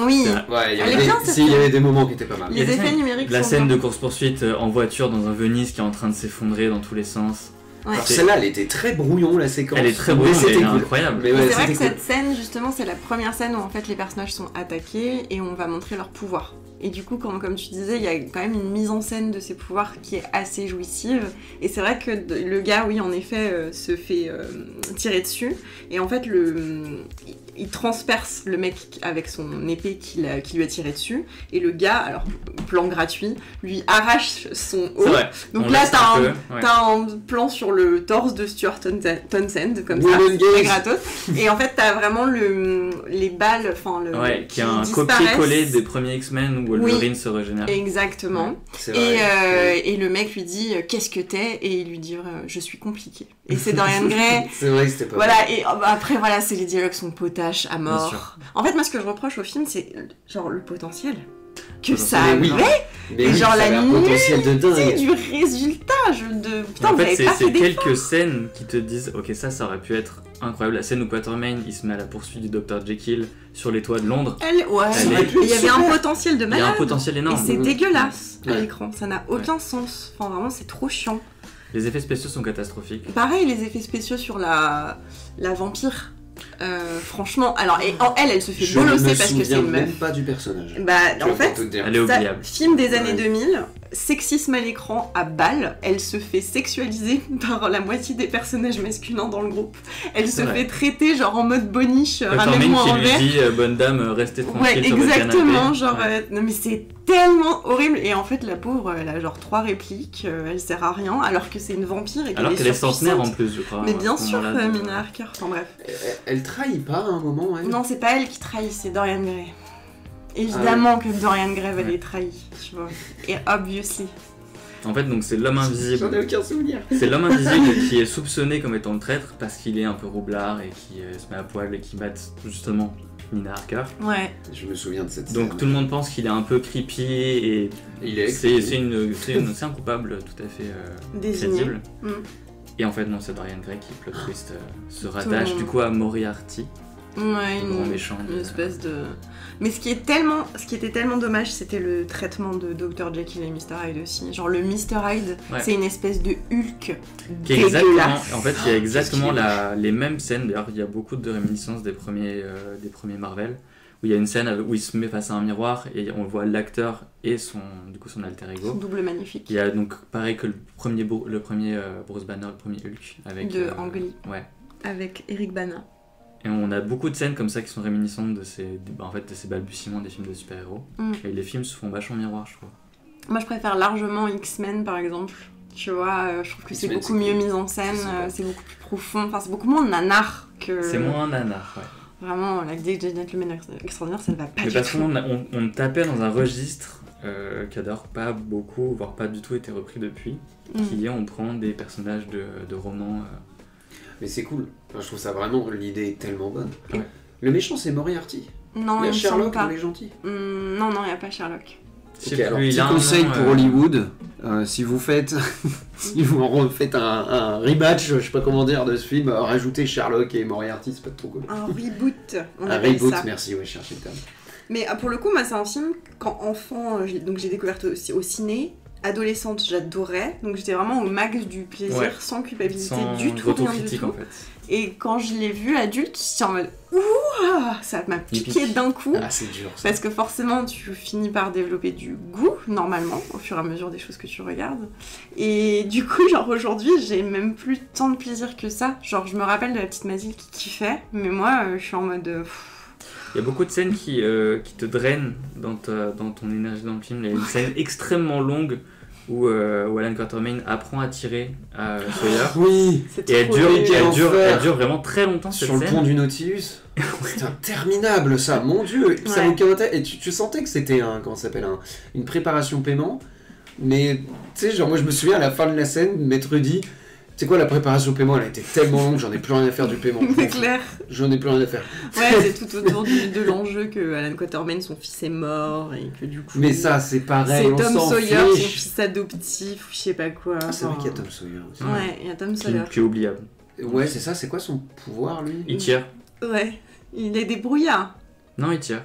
Oui, il y avait des moments qui étaient pas mal. Les effets numériques. La scène de course-poursuite en voiture dans un Venise qui est en train de s'effondrer dans tous les sens. Ouais. Alors celle-là, elle était très brouillon, la séquence. Elle est très brouillon, mais elle est incroyable. Mais c'est vrai que cette scène, justement, c'est la première scène où en fait les personnages sont attaqués et on va montrer leur pouvoir. Et du coup, comme tu disais, il y a quand même une mise en scène de ces pouvoirs qui est assez jouissive. Et c'est vrai que le gars, oui, en effet, se fait tirer dessus. Et en fait, il transperce le mec avec son épée qui lui a tiré dessus. Et le gars, alors, plan gratuit, lui arrache son haut. Donc là, t'as un plan sur le torse de Stuart Townsend, comme ça, très gratos. Et en fait, t'as vraiment les balles, qui est un copier-coller des premiers X-Men où Wolverine se régénère. Exactement. Et le mec lui dit qu'est-ce que t'es, et il lui dit je suis compliqué. Et c'est Dorian Gray. C'est vrai que c'était pas voilà. Et après c'est les dialogues sont potaches à mort. En fait, moi ce que je reproche au film c'est genre le potentiel que ça avait. Mais genre la nullité du résultat. Putain, en fait, c'est quelques scènes qui te disent ok, ça aurait pu être incroyable. La scène où Quatermain il se met à la poursuite du Dr. Jekyll sur les toits de Londres. Il y avait un potentiel de malade. Il y a un potentiel énorme. Et c'est dégueulasse à l'écran. Ça n'a aucun sens. Enfin, vraiment, c'est trop chiant. Les effets spéciaux sont catastrophiques. Pareil, les effets spéciaux sur la vampire. Franchement, alors elle se fait bolosser parce que c'est une meuf. Je ne me souviens même pas du personnage. En fait, elle est oubliable. Film des années 2000, sexisme à l'écran à balle, elle se fait sexualiser par la moitié des personnages masculins dans le groupe. Elle se fait traiter genre en mode boniche, ramène-moi un verre. Qui lui dit bonne dame, restez tranquille sur votre canapé. Exactement, genre non mais c'est tellement horrible et en fait la pauvre elle a genre 3 répliques, elle sert à rien alors que c'est une vampire et qu'elle alors qu'elle est centenaire en plus je crois. Mais bien sûr Mina Harker, enfin bref. Elle trahit pas à un moment elle. Non c'est pas elle qui trahit, c'est Dorian Gray. Évidemment que Dorian Gray va les trahir, tu vois. Et obviously. En fait, donc c'est l'homme invisible. J'en ai aucun souvenir. C'est l'homme invisible qui est soupçonné comme étant le traître parce qu'il est un peu roublard et qui se met à poil et qui bat justement Mina Harker. Ouais. Je me souviens de cette scène. Donc tout le monde pense qu'il est un peu creepy et c'est un coupable tout à fait crédible. Et en fait non, c'est Dorian Gray qui plot twist se rattache du coup à Moriarty. Ouais, grand méchant. Une espèce de... Mais ce qui était tellement dommage, c'était le traitement de Dr. Jekyll et Mr. Hyde aussi. Genre le Mr. Hyde, c'est une espèce de Hulk dégueulasse. En fait, il y a exactement les mêmes scènes. D'ailleurs, il y a beaucoup de réminiscences des premiers Marvel. Où il y a une scène où il se met face à un miroir et on voit l'acteur et son alter ego. Son double magnifique. Il y a donc pareil que le premier Bruce Banner, le premier Hulk. Avec, Ang Lee. Ouais. Avec Eric Bana. Et on a beaucoup de scènes comme ça qui sont réminiscentes de ces balbutiements des films de super-héros. Et les films se font vachement miroir, je crois. Moi, je préfère largement X-Men, par exemple. Tu vois, je trouve que c'est beaucoup mieux mis en scène, c'est beaucoup plus profond. Enfin, c'est beaucoup moins nanar que... C'est moins nanar, ouais. Vraiment, la idée de Gentleman Extraordinaire, ça ne va pas du tout. Mais parce qu'on tapait dans un registre qui a d'ailleurs pas beaucoup, voire pas du tout été repris depuis, qui est on prend des personnages de romans... Mais c'est cool. Enfin, je trouve ça vraiment, l'idée est tellement bonne. Ouais. Le méchant, c'est Moriarty. Non, il y a Sherlock dans les gentils. Non, il n'y a pas Sherlock. Ok, alors petit conseil pour Hollywood, si vous refaites un rematch, je sais pas comment dire, de ce film, rajoutez Sherlock et Moriarty, c'est pas trop cool. Un reboot, un reboot, ça. Merci, ouais, cherchez le terme. Mais pour le coup, moi, c'est un film, quand enfant, j'ai découvert aussi au ciné. Adolescente, j'adorais, donc j'étais vraiment au max du plaisir, sans culpabilité, du tout, rien du tout. En fait. Et quand je l'ai vu adulte, j'étais en mode ouah, ça m'a piqué d'un coup. Ah, c'est dur. Ça. Parce que forcément, tu finis par développer du goût, normalement, au fur et à mesure des choses que tu regardes. Et du coup, genre aujourd'hui, j'ai même plus tant de plaisir que ça. Genre, je me rappelle de la petite Mathilde qui kiffait, mais moi, je suis en mode. Il y a beaucoup de scènes qui te drainent dans ton énergie dans le film. Il y a une scène extrêmement longue où Alan Quatermain apprend à tirer à Sawyer. Oui, et elle dure vraiment très longtemps cette scène. Sur le pont du Nautilus. C'est interminable ça, mon dieu. Ça n'a aucun intérêt. Et tu sentais que c'était une préparation paiement. Mais tu sais, genre moi je me souviens à la fin de la scène, Maître dit. C'est quoi la préparation au paiement? Elle a été tellement longue, j'en ai plus rien à faire du paiement. C'est clair. J'en ai plus rien à faire. Ouais, c'est tout autour de l'enjeu que Alan Quatermain, son fils est mort et que du coup. Mais ça, c'est pareil. C'est Tom Sawyer, son fils adoptif, je sais pas quoi. Ah, c'est vrai qu'il y a Tom Sawyer aussi. Ouais, il y a Tom Sawyer. Qui est oubliable. Ouais, c'est ça, c'est quoi son pouvoir lui? Il tire. Ouais, il est débrouillard. Non, il tire.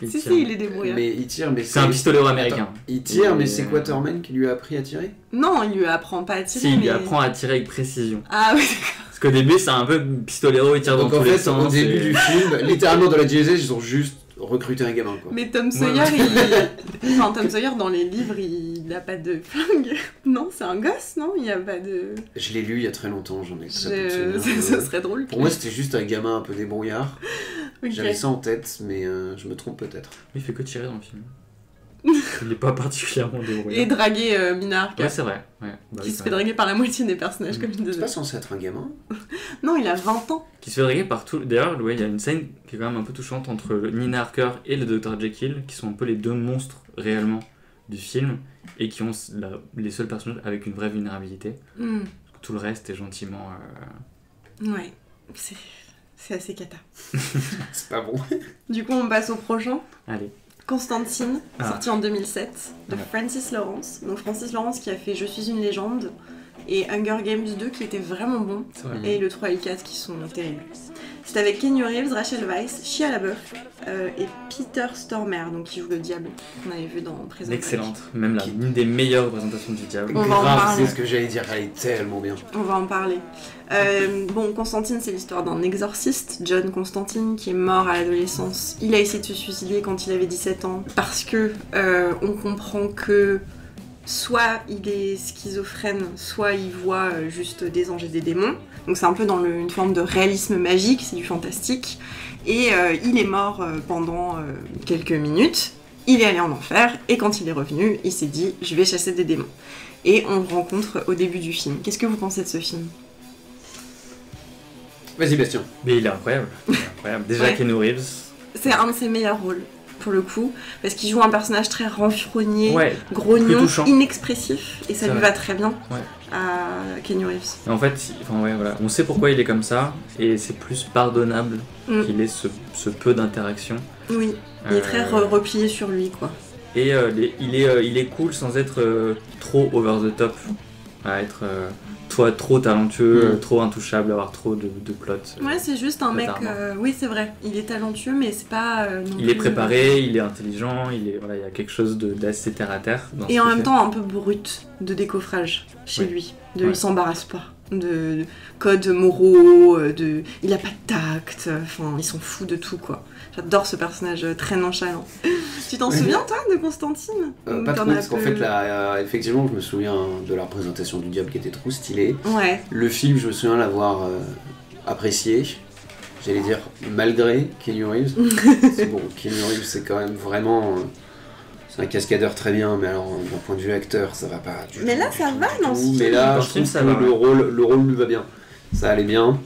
Si, il est débrouillard. Mais il tire, mais c'est un pistolet américain. Il tire, mais c'est Quatermain qui lui a appris à tirer? Non, il lui apprend pas à tirer. Si, il lui apprend à tirer avec précision. Ah oui, parce qu'au début, c'est un peu pistolero, il tire dans tous les sens. Donc en fait, au début du film, littéralement dans la diégèse, ils ont juste recruté un gamin, quoi. Mais Tom Sawyer, Tom Sawyer, dans les livres, il a pas de flingue. Non, c'est un gosse, non? Il y a pas de... Je l'ai lu il y a très longtemps, j'en ai ça serait drôle. Pour moi, c'était juste un gamin un peu débrouillard. Okay. J'avais ça en tête, mais je me trompe peut-être. Il fait que tirer dans le film. Il est pas particulièrement débrouillard. Et draguer Mina Harker. Ouais, c'est vrai. Ouais. Qui se fait draguer par la moitié des personnages, comme il disait. C'est pas censé être un gamin? Non, il a 20 ans. Qui se fait draguer par tout. D'ailleurs, il y a une scène qui est quand même un peu touchante entre Mina Harker et le Dr. Jekyll, qui sont un peu les deux monstres réellement du film, et qui ont les seuls personnages avec une vraie vulnérabilité. Tout le reste est gentiment. Ouais, c'est assez cata. C'est pas bon. Du coup, on passe au prochain. Allez. Constantine, sorti en 2007, de Francis Lawrence. Donc Francis Lawrence qui a fait Je suis une légende et Hunger Games 2 qui était vraiment bon, et le 3 et le 4 qui sont terribles. C'est avec Keanu Reeves, Rachel Weisz, Shia LaBeouf et Peter Stormare, donc qui joue le diable, qu'on avait vu dans Prison Break. Excellente, même l'une des meilleures représentations du diable. On va en parler. C'est ce que j'allais dire, elle est tellement bien. On va en parler. Bon, Constantine, c'est l'histoire d'un exorciste, John Constantine, qui est mort à l'adolescence. Il a essayé de se suicider quand il avait 17 ans, parce que on comprend que soit il est schizophrène, soit il voit juste des anges et des démons. Donc c'est un peu dans une forme de réalisme magique, c'est du fantastique. Et il est mort pendant quelques minutes, il est allé en enfer, et quand il est revenu, il s'est dit « je vais chasser des démons ». Et on le rencontre au début du film. Qu'est-ce que vous pensez de ce film ? Vas-y Bastien. Mais il est incroyable. Déjà Ouais. Keanu Reeves. C'est un de ses meilleurs rôles, pour le coup, parce qu'il joue un personnage très renfrogné, Ouais, grognon, plus touchant. inexpressif, et ça C'est lui vrai. va très bien Ouais. à Keanu Reeves. Et en fait, voilà. On sait pourquoi il est comme ça, et c'est plus pardonnable qu'il ait ce peu d'interaction. Oui, il est très replié sur lui, quoi. Et il est cool sans être trop over the top, à être trop talentueux, trop intouchable, avoir trop de plots. Ouais, c'est juste un mec. Oui, c'est vrai. Il est talentueux, mais c'est pas. Il est préparé, il est intelligent, il y a quelque chose d'assez terre à terre. Et en même temps, un peu brut de décoffrage chez lui. Il s'embarrasse pas de codes moraux, il a pas de tact. Enfin, ils s'en fout de tout, quoi. J'adore ce personnage très nonchalant. Tu t'en souviens, toi, de Constantine Pas trop, parce qu'en fait, là, effectivement, je me souviens de la représentation du diable qui était trop stylée. Ouais. Le film, je me souviens l'avoir apprécié. J'allais dire, malgré Keanu Reeves. C'est bon, Keanu Reeves, c'est quand même vraiment... c'est un cascadeur très bien, mais alors, d'un point de vue acteur, ça va pas du tout. Mais là, ça va dans ce film. Mais là, je trouve que le rôle lui va bien. Ça allait bien.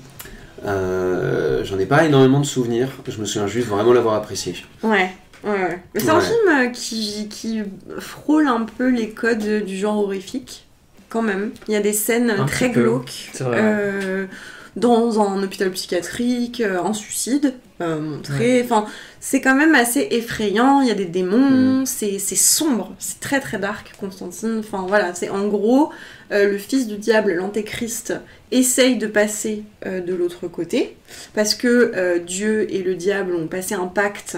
J'en ai pas énormément de souvenirs. Je me souviens juste vraiment l'avoir apprécié. Ouais. Mais c'est un film qui frôle un peu les codes du genre horrifique, quand même. Il y a des scènes très glauques. C'est vrai. Dans un hôpital psychiatrique, un suicide montré. Enfin, c'est quand même assez effrayant. Il y a des démons, c'est sombre, c'est très très dark, Constantine. Enfin voilà, c'est en gros le fils du diable, l'antéchrist, essaye de passer de l'autre côté parce que Dieu et le diable ont passé un pacte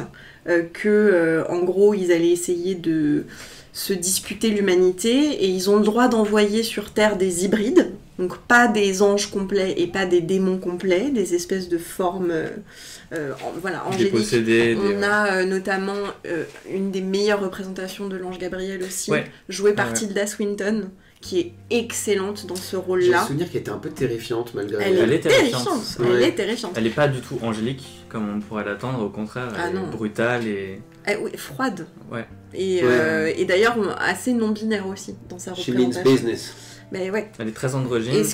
que en gros ils allaient essayer de se disputer l'humanité et ils ont le droit d'envoyer sur Terre des hybrides. Donc pas des anges complets et pas des démons complets, des espèces de formes angéliques. Dépossédés. On a notamment une des meilleures représentations de l'ange Gabriel aussi, jouée par Tilda Swinton, qui est excellente dans ce J'ai le rôle-là. souvenir qu'elle était un peu terrifiante malgré... Elle est terrifiante. Ouais. Elle est terrifiante. Elle est pas du tout angélique, comme on pourrait l'attendre, au contraire, elle est brutale et... Oui, froide. Ouais. Et d'ailleurs, assez non-binaire aussi, dans sa représentation. She means business. Mais ouais. Elle est très androgyne. Et ce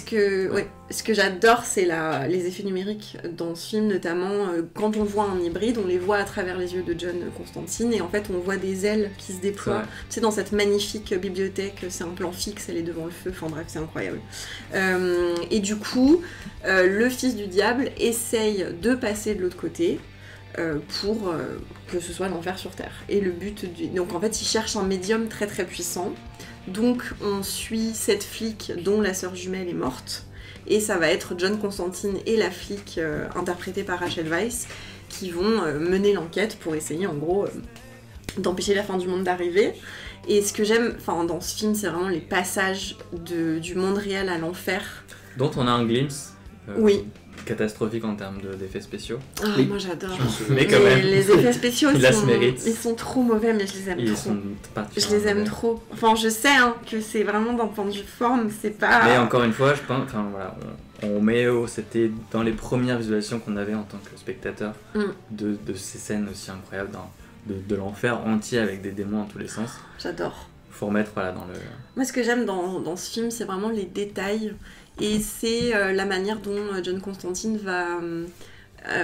que j'adore, c'est les effets numériques dans ce film, notamment quand on voit un hybride, on les voit à travers les yeux de John Constantine, et en fait on voit des ailes qui se déploient. Tu sais, dans cette magnifique bibliothèque, c'est un plan fixe, elle est devant le feu, enfin bref, c'est incroyable. Et du coup, le fils du diable essaye de passer de l'autre côté, pour que ce soit l'enfer sur Terre. Et le but donc en fait il cherche un médium très très puissant. Donc on suit cette flic dont la sœur jumelle est morte. Et ça va être John Constantine et la flic interprétée par Rachel Weisz qui vont mener l'enquête pour essayer en gros d'empêcher la fin du monde d'arriver. Et ce que j'aime dans ce film, c'est vraiment les passages du monde réel à l'enfer. Dont on a un glimpse. Oui. Catastrophique en termes d'effets spéciaux. Oui. Moi j'adore. Mais quand même. Les effets spéciaux, ils sont trop mauvais, mais je les aime trop. Je les aime trop. Enfin, je sais que c'est vraiment d'un point de vue forme, c'est pas... Mais encore une fois, je pense... on met c'était dans les premières visualisations qu'on avait en tant que spectateur de ces scènes aussi incroyables de l'enfer entier avec des démons dans tous les sens. J'adore. Faut remettre dans le... Moi, ce que j'aime dans ce film, c'est vraiment les détails. Et c'est la manière dont John Constantine va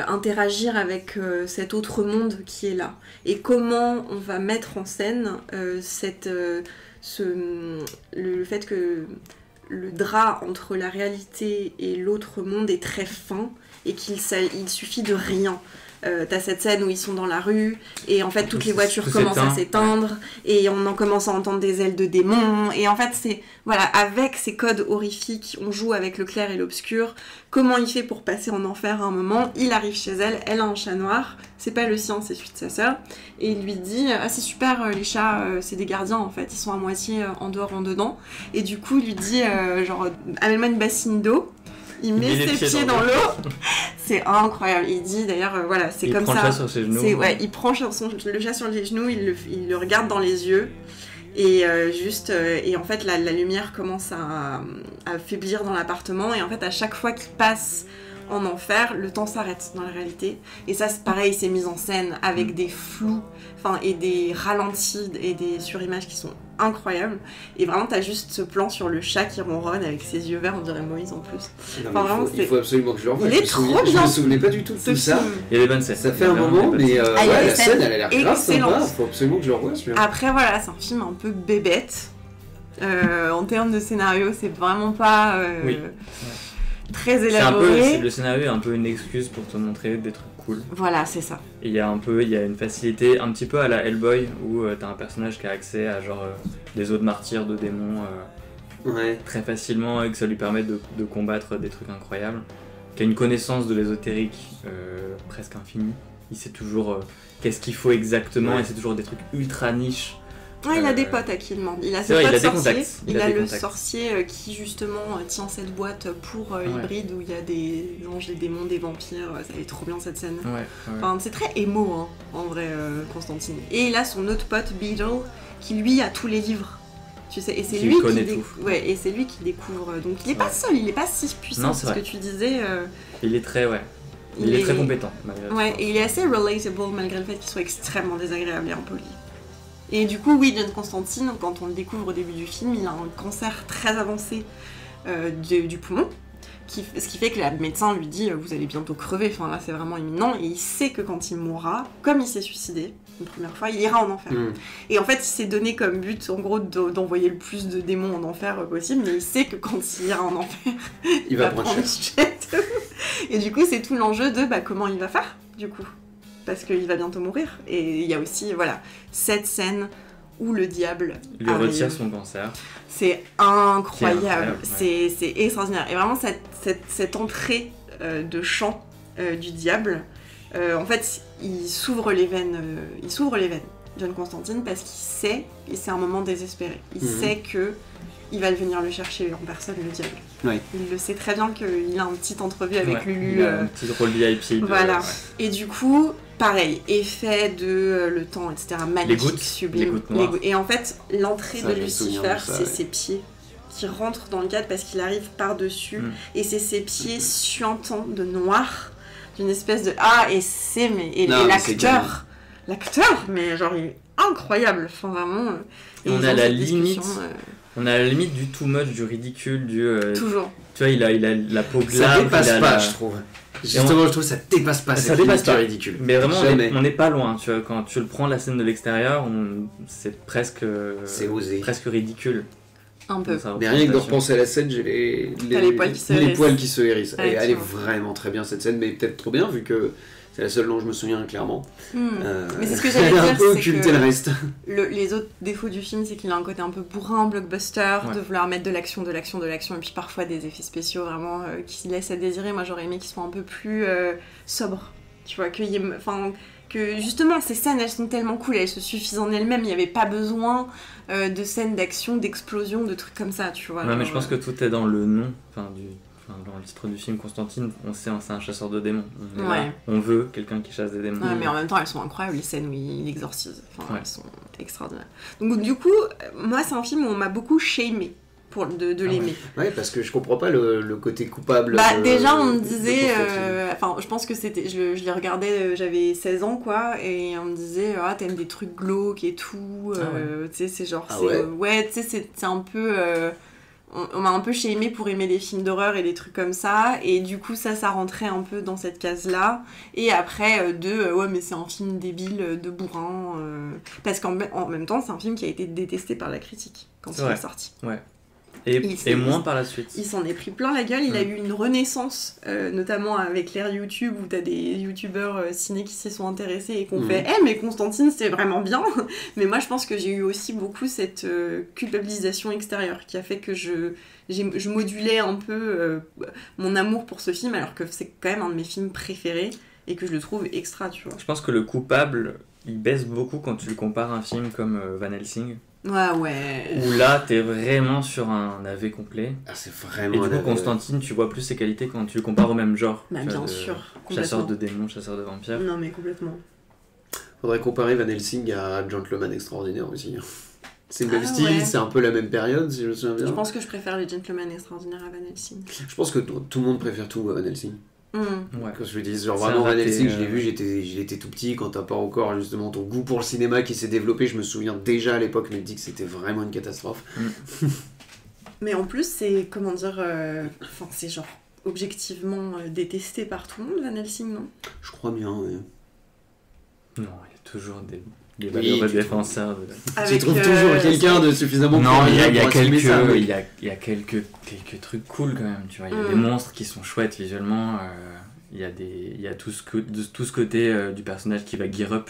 interagir avec cet autre monde qui est là. Et comment on va mettre en scène le fait que le drap entre la réalité et l'autre monde est très fin et il suffit de rien. T'as cette scène où ils sont dans la rue et en fait toutes les voitures commencent à s'éteindre et on en commence à entendre des ailes de démons et en fait c'est avec ces codes horrifiques on joue avec le clair et l'obscur. Comment il fait pour passer en enfer à un moment? Il arrive chez elle, elle a un chat noir, c'est pas le sien, c'est celui de sa sœur, et il lui dit c'est super, les chats c'est des gardiens en fait, ils sont à moitié en dehors en dedans, et du coup il lui dit amène-moi une bassine d'eau. Il met ses pieds dans l'eau. C'est incroyable. Il dit d'ailleurs, c'est comme ça. Il prend le chat sur ses genoux. Il prend le chat sur les genoux, il le regarde dans les yeux. Et et en fait la lumière commence à faiblir dans l'appartement, et en fait à chaque fois qu'il passe en enfer, le temps s'arrête dans la réalité. Et ça, c'est pareil, c'est mis en scène avec des flous, et des ralentis et des surimages qui sont incroyables. Et vraiment, t'as juste ce plan sur le chat qui ronronne avec ses yeux verts, on dirait Moïse en plus. Non, il faut absolument que je le revoie. Il est trop bien. Je me souvenais pas du tout de tout ça. Il y a des bonnes scènes. Ça fait un moment, mais la scène, elle a l'air grave sympa. Il faut absolument que je le revoie, celui-là. Après, voilà, c'est un film un peu bébête. En termes de scénario, c'est vraiment pas... très élaboré. Le scénario est un peu une excuse pour te montrer des trucs cool. Voilà, c'est ça. Et il y a une facilité un petit peu à la Hellboy où t'as un personnage qui a accès à des eaux de martyrs, de démons très facilement, et que ça lui permet de combattre des trucs incroyables. Qui a une connaissance de l'ésotérique presque infinie. Il sait toujours qu'est-ce qu'il faut exactement, et c'est toujours des trucs ultra niches. Ouais, il a des potes à qui il demande. Il a ses potes sorciers. Il a le sorcier qui justement tient cette boîte pour hybride, où il y a des anges, des démons, des vampires. Ça est trop bien cette scène. Enfin, c'est très émo en vrai, Constantine. Et il a son autre pote Beetle qui lui a tous les livres. Tu sais, et c'est lui et c'est lui qui découvre. Donc il est pas seul, il est pas si puissant. C'est ce que tu disais. Il est très il est très compétent malgré tout. Et il est assez relatable malgré le fait qu'il soit extrêmement désagréable et impoli. Et du coup, oui, John Constantine, quand on le découvre au début du film, il a un cancer très avancé du poumon, ce qui fait que le médecin lui dit « vous allez bientôt crever, là c'est vraiment imminent », et il sait que quand il mourra, comme il s'est suicidé une première fois, il ira en enfer. Et en fait, il s'est donné comme but, en gros, d'envoyer le plus de démons en enfer possible, mais il sait que quand il ira en enfer, il va prendre le jet. Et du coup, c'est tout l'enjeu de comment il va faire, du coup. Parce qu'il va bientôt mourir. Et il y a aussi, cette scène où le diable lui retire son cancer. C'est incroyable. C'est extraordinaire. Et vraiment, cette entrée de chant du diable, en fait, il s'ouvre les veines, John Constantine, parce qu'il sait, et c'est un moment désespéré, il sait que il va venir le chercher en personne, le diable. Il le sait très bien qu'il a une petite entrevue avec Lulu. Il a un petit rôle VIP. Et du coup, pareil, effet de le temps, etc. Magnifique, sublime. Et en fait, l'entrée de Lucifer, c'est ses pieds qui rentrent dans le cadre parce qu'il arrive par-dessus. Et c'est ses pieds suintants de noir, d'une espèce de... Et l'acteur, mais genre, il est incroyable. Enfin, vraiment... On a la limite... On a la limite du too much, du ridicule, Toujours. Tu vois, il a la peau glace. Ça dépasse pas, je trouve. Justement, je trouve que ça dépasse pas. Ça dépasse pas. Ridicule. Mais vraiment, on n'est pas loin. Tu vois, quand tu le prends la scène de l'extérieur, c'est presque. C'est osé. Presque ridicule. Un peu. Mais rien que de repenser à la scène, j'ai les poils qui se hérissent. Et elle est vraiment très bien cette scène, mais peut-être trop bien vu que. C'est la seule dont je me souviens clairement. Mais c'est ce que j'allais dire. Un peu occulté le reste. Les autres défauts du film, c'est qu'il a un côté un peu bourrin, blockbuster, de vouloir mettre de l'action, et puis parfois des effets spéciaux vraiment qui laissent à désirer. Moi, j'aurais aimé qu'ils soient un peu plus sobres. Tu vois, que justement, ces scènes, elles sont tellement cool, elles se suffisent en elles-mêmes. Il n'y avait pas besoin de scènes d'action, d'explosion, de trucs comme ça, tu vois. Ouais, mais je pense que tout est dans le nom, dans le titre du film, Constantine, on sait c'est un chasseur de démons. On veut quelqu'un qui chasse des démons. Ouais, mais en même temps, elles sont incroyables, les scènes où il exorcise. Elles sont extraordinaires. Donc du coup, moi, c'est un film où on m'a beaucoup shamé de l'aimer. Ouais, parce que je comprends pas le côté coupable. Déjà, on me disait... je pense que c'était... Je les regardais, j'avais 16 ans, quoi, et on me disait, t'aimes des trucs glauques et tout. Tu sais, c'est genre... tu sais, c'est un peu... On m'a un peu shamé pour aimer les films d'horreur et des trucs comme ça, et du coup ça rentrait un peu dans cette case-là. Et après mais c'est un film débile de bourrin, parce qu'en même temps c'est un film qui a été détesté par la critique quand il est sorti. Et moins par la suite. Il s'en est pris plein la gueule, il a eu une renaissance, notamment avec l'ère YouTube, où t'as des youtubeurs ciné qui s'y sont intéressés et qui ont fait « mais Constantine, c'est vraiment bien !» Mais moi, je pense que j'ai eu aussi beaucoup cette culpabilisation extérieure qui a fait que je modulais un peu mon amour pour ce film, alors que c'est quand même un de mes films préférés et que je le trouve extra, tu vois. Je pense que le coupable, il baisse beaucoup quand tu le compares à un film comme Van Helsing. Ouais. Où là, t'es vraiment sur un AV complet. C'est vraiment. Et du coup, Constantine, tu vois plus ses qualités quand tu le compares au même genre. Bien sûr. Chasseur de démons, chasseur de vampires. Non, mais complètement. Faudrait comparer Van Helsing à Gentleman Extraordinaire aussi. C'est le même style, c'est un peu la même période, si je me souviens bien. Je pense que je préfère les Gentlemen Extraordinaires à Van Helsing. Je pense que tout le monde préfère tout à Van Helsing. Ouais. Quand je me dis, genre vraiment Van Helsing, je l'ai vu, j'étais tout petit, quand t'as pas encore justement ton goût pour le cinéma qui s'est développé, je me souviens déjà à l'époque, mais dit que c'était vraiment une catastrophe. Mais en plus, c'est, comment dire, c'est genre objectivement détesté par tout le monde, Van Helsing, non ? Je crois bien, oui. Non, il y a toujours des valeureux défenseurs. Tu trouves toujours quelqu'un de suffisamment... Non, mais il y a quelques trucs cool quand même, tu vois. Il y a des monstres qui sont chouettes visuellement. Il y a tout ce côté du personnage qui va gear up,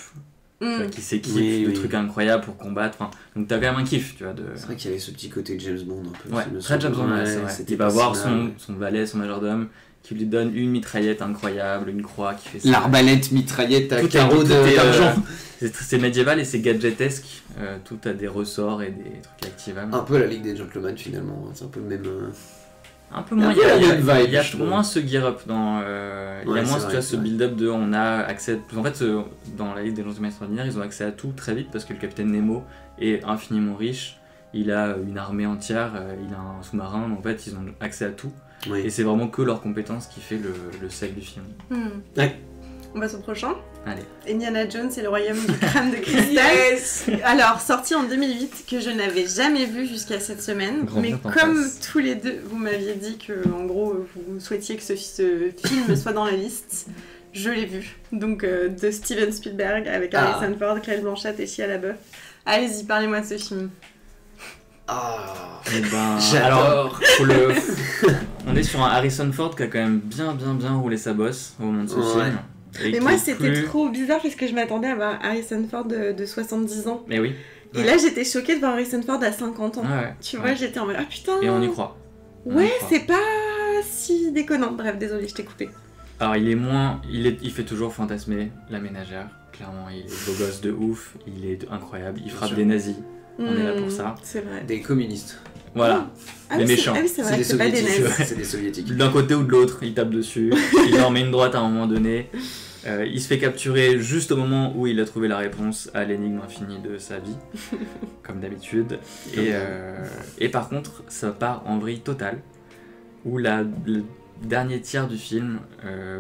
tu vois, qui s'équipe de trucs incroyables pour combattre. Enfin, donc t'as quand même un kiff, tu vois. C'est vrai qu'il y avait ce petit côté de James Bond un peu. Ouais, très James Bond, c'est vrai. Il va voir son valet, son majordome, qui lui donne une mitraillette incroyable, une croix qui fait ça. L'arbalète mitraillette à carreaux d'argent. C'est médiéval et c'est gadgetesque. Tout a des ressorts et des trucs activables. Un peu la Ligue des Gentlemen finalement. C'est un peu le même. Un peu moins. Il y a moins ce gear up dans. Il y a moins ce build-up de. On a accès. En fait, dans la Ligue des Gentlemen Extraordinaires, ils ont accès à tout très vite parce que le capitaine Nemo est infiniment riche. Il a une armée entière, il a un sous-marin. Donc en fait, ils ont accès à tout. Oui. Et c'est vraiment que leur compétence qui fait le sel du film. Ouais. On passe au prochain. Allez. Indiana Jones et le royaume du crâne de cristal. Yes. Alors, sorti en 2008, que je n'avais jamais vu jusqu'à cette semaine. Mais comme tous les deux, vous m'aviez dit que, en gros, vous souhaitiez que ce film soit dans la liste, je l'ai vu. Donc, de Steven Spielberg avec Harrison Ford, Cate Blanchett et Shia LaBeouf. Allez-y, parlez-moi de ce film. J'adore. On est sur un Harrison Ford qui a quand même bien roulé sa bosse au moment de ce film. Mais moi c'était trop bizarre parce que je m'attendais à voir Harrison Ford de 70 ans. Mais oui. Et là j'étais choquée de voir Harrison Ford à 50 ans. Tu vois, j'étais en mode ah putain. Et on y croit. C'est pas si déconnant. Bref, désolé, je t'ai coupé. Alors il fait toujours fantasmer la ménagère. Clairement, il est beau gosse de ouf, il est incroyable, il frappe des nazis. On est là pour ça. C'est vrai. Des communistes. Voilà. Les méchants. C'est vrai, c'est pas des nazis. C'est des soviétiques. D'un côté ou de l'autre, il tape dessus. Il leur met une droite à un moment donné. Il se fait capturer juste au moment où il a trouvé la réponse à l'énigme infinie de sa vie. Comme d'habitude. Et par contre, ça part en vrille totale. Où le dernier tiers du film,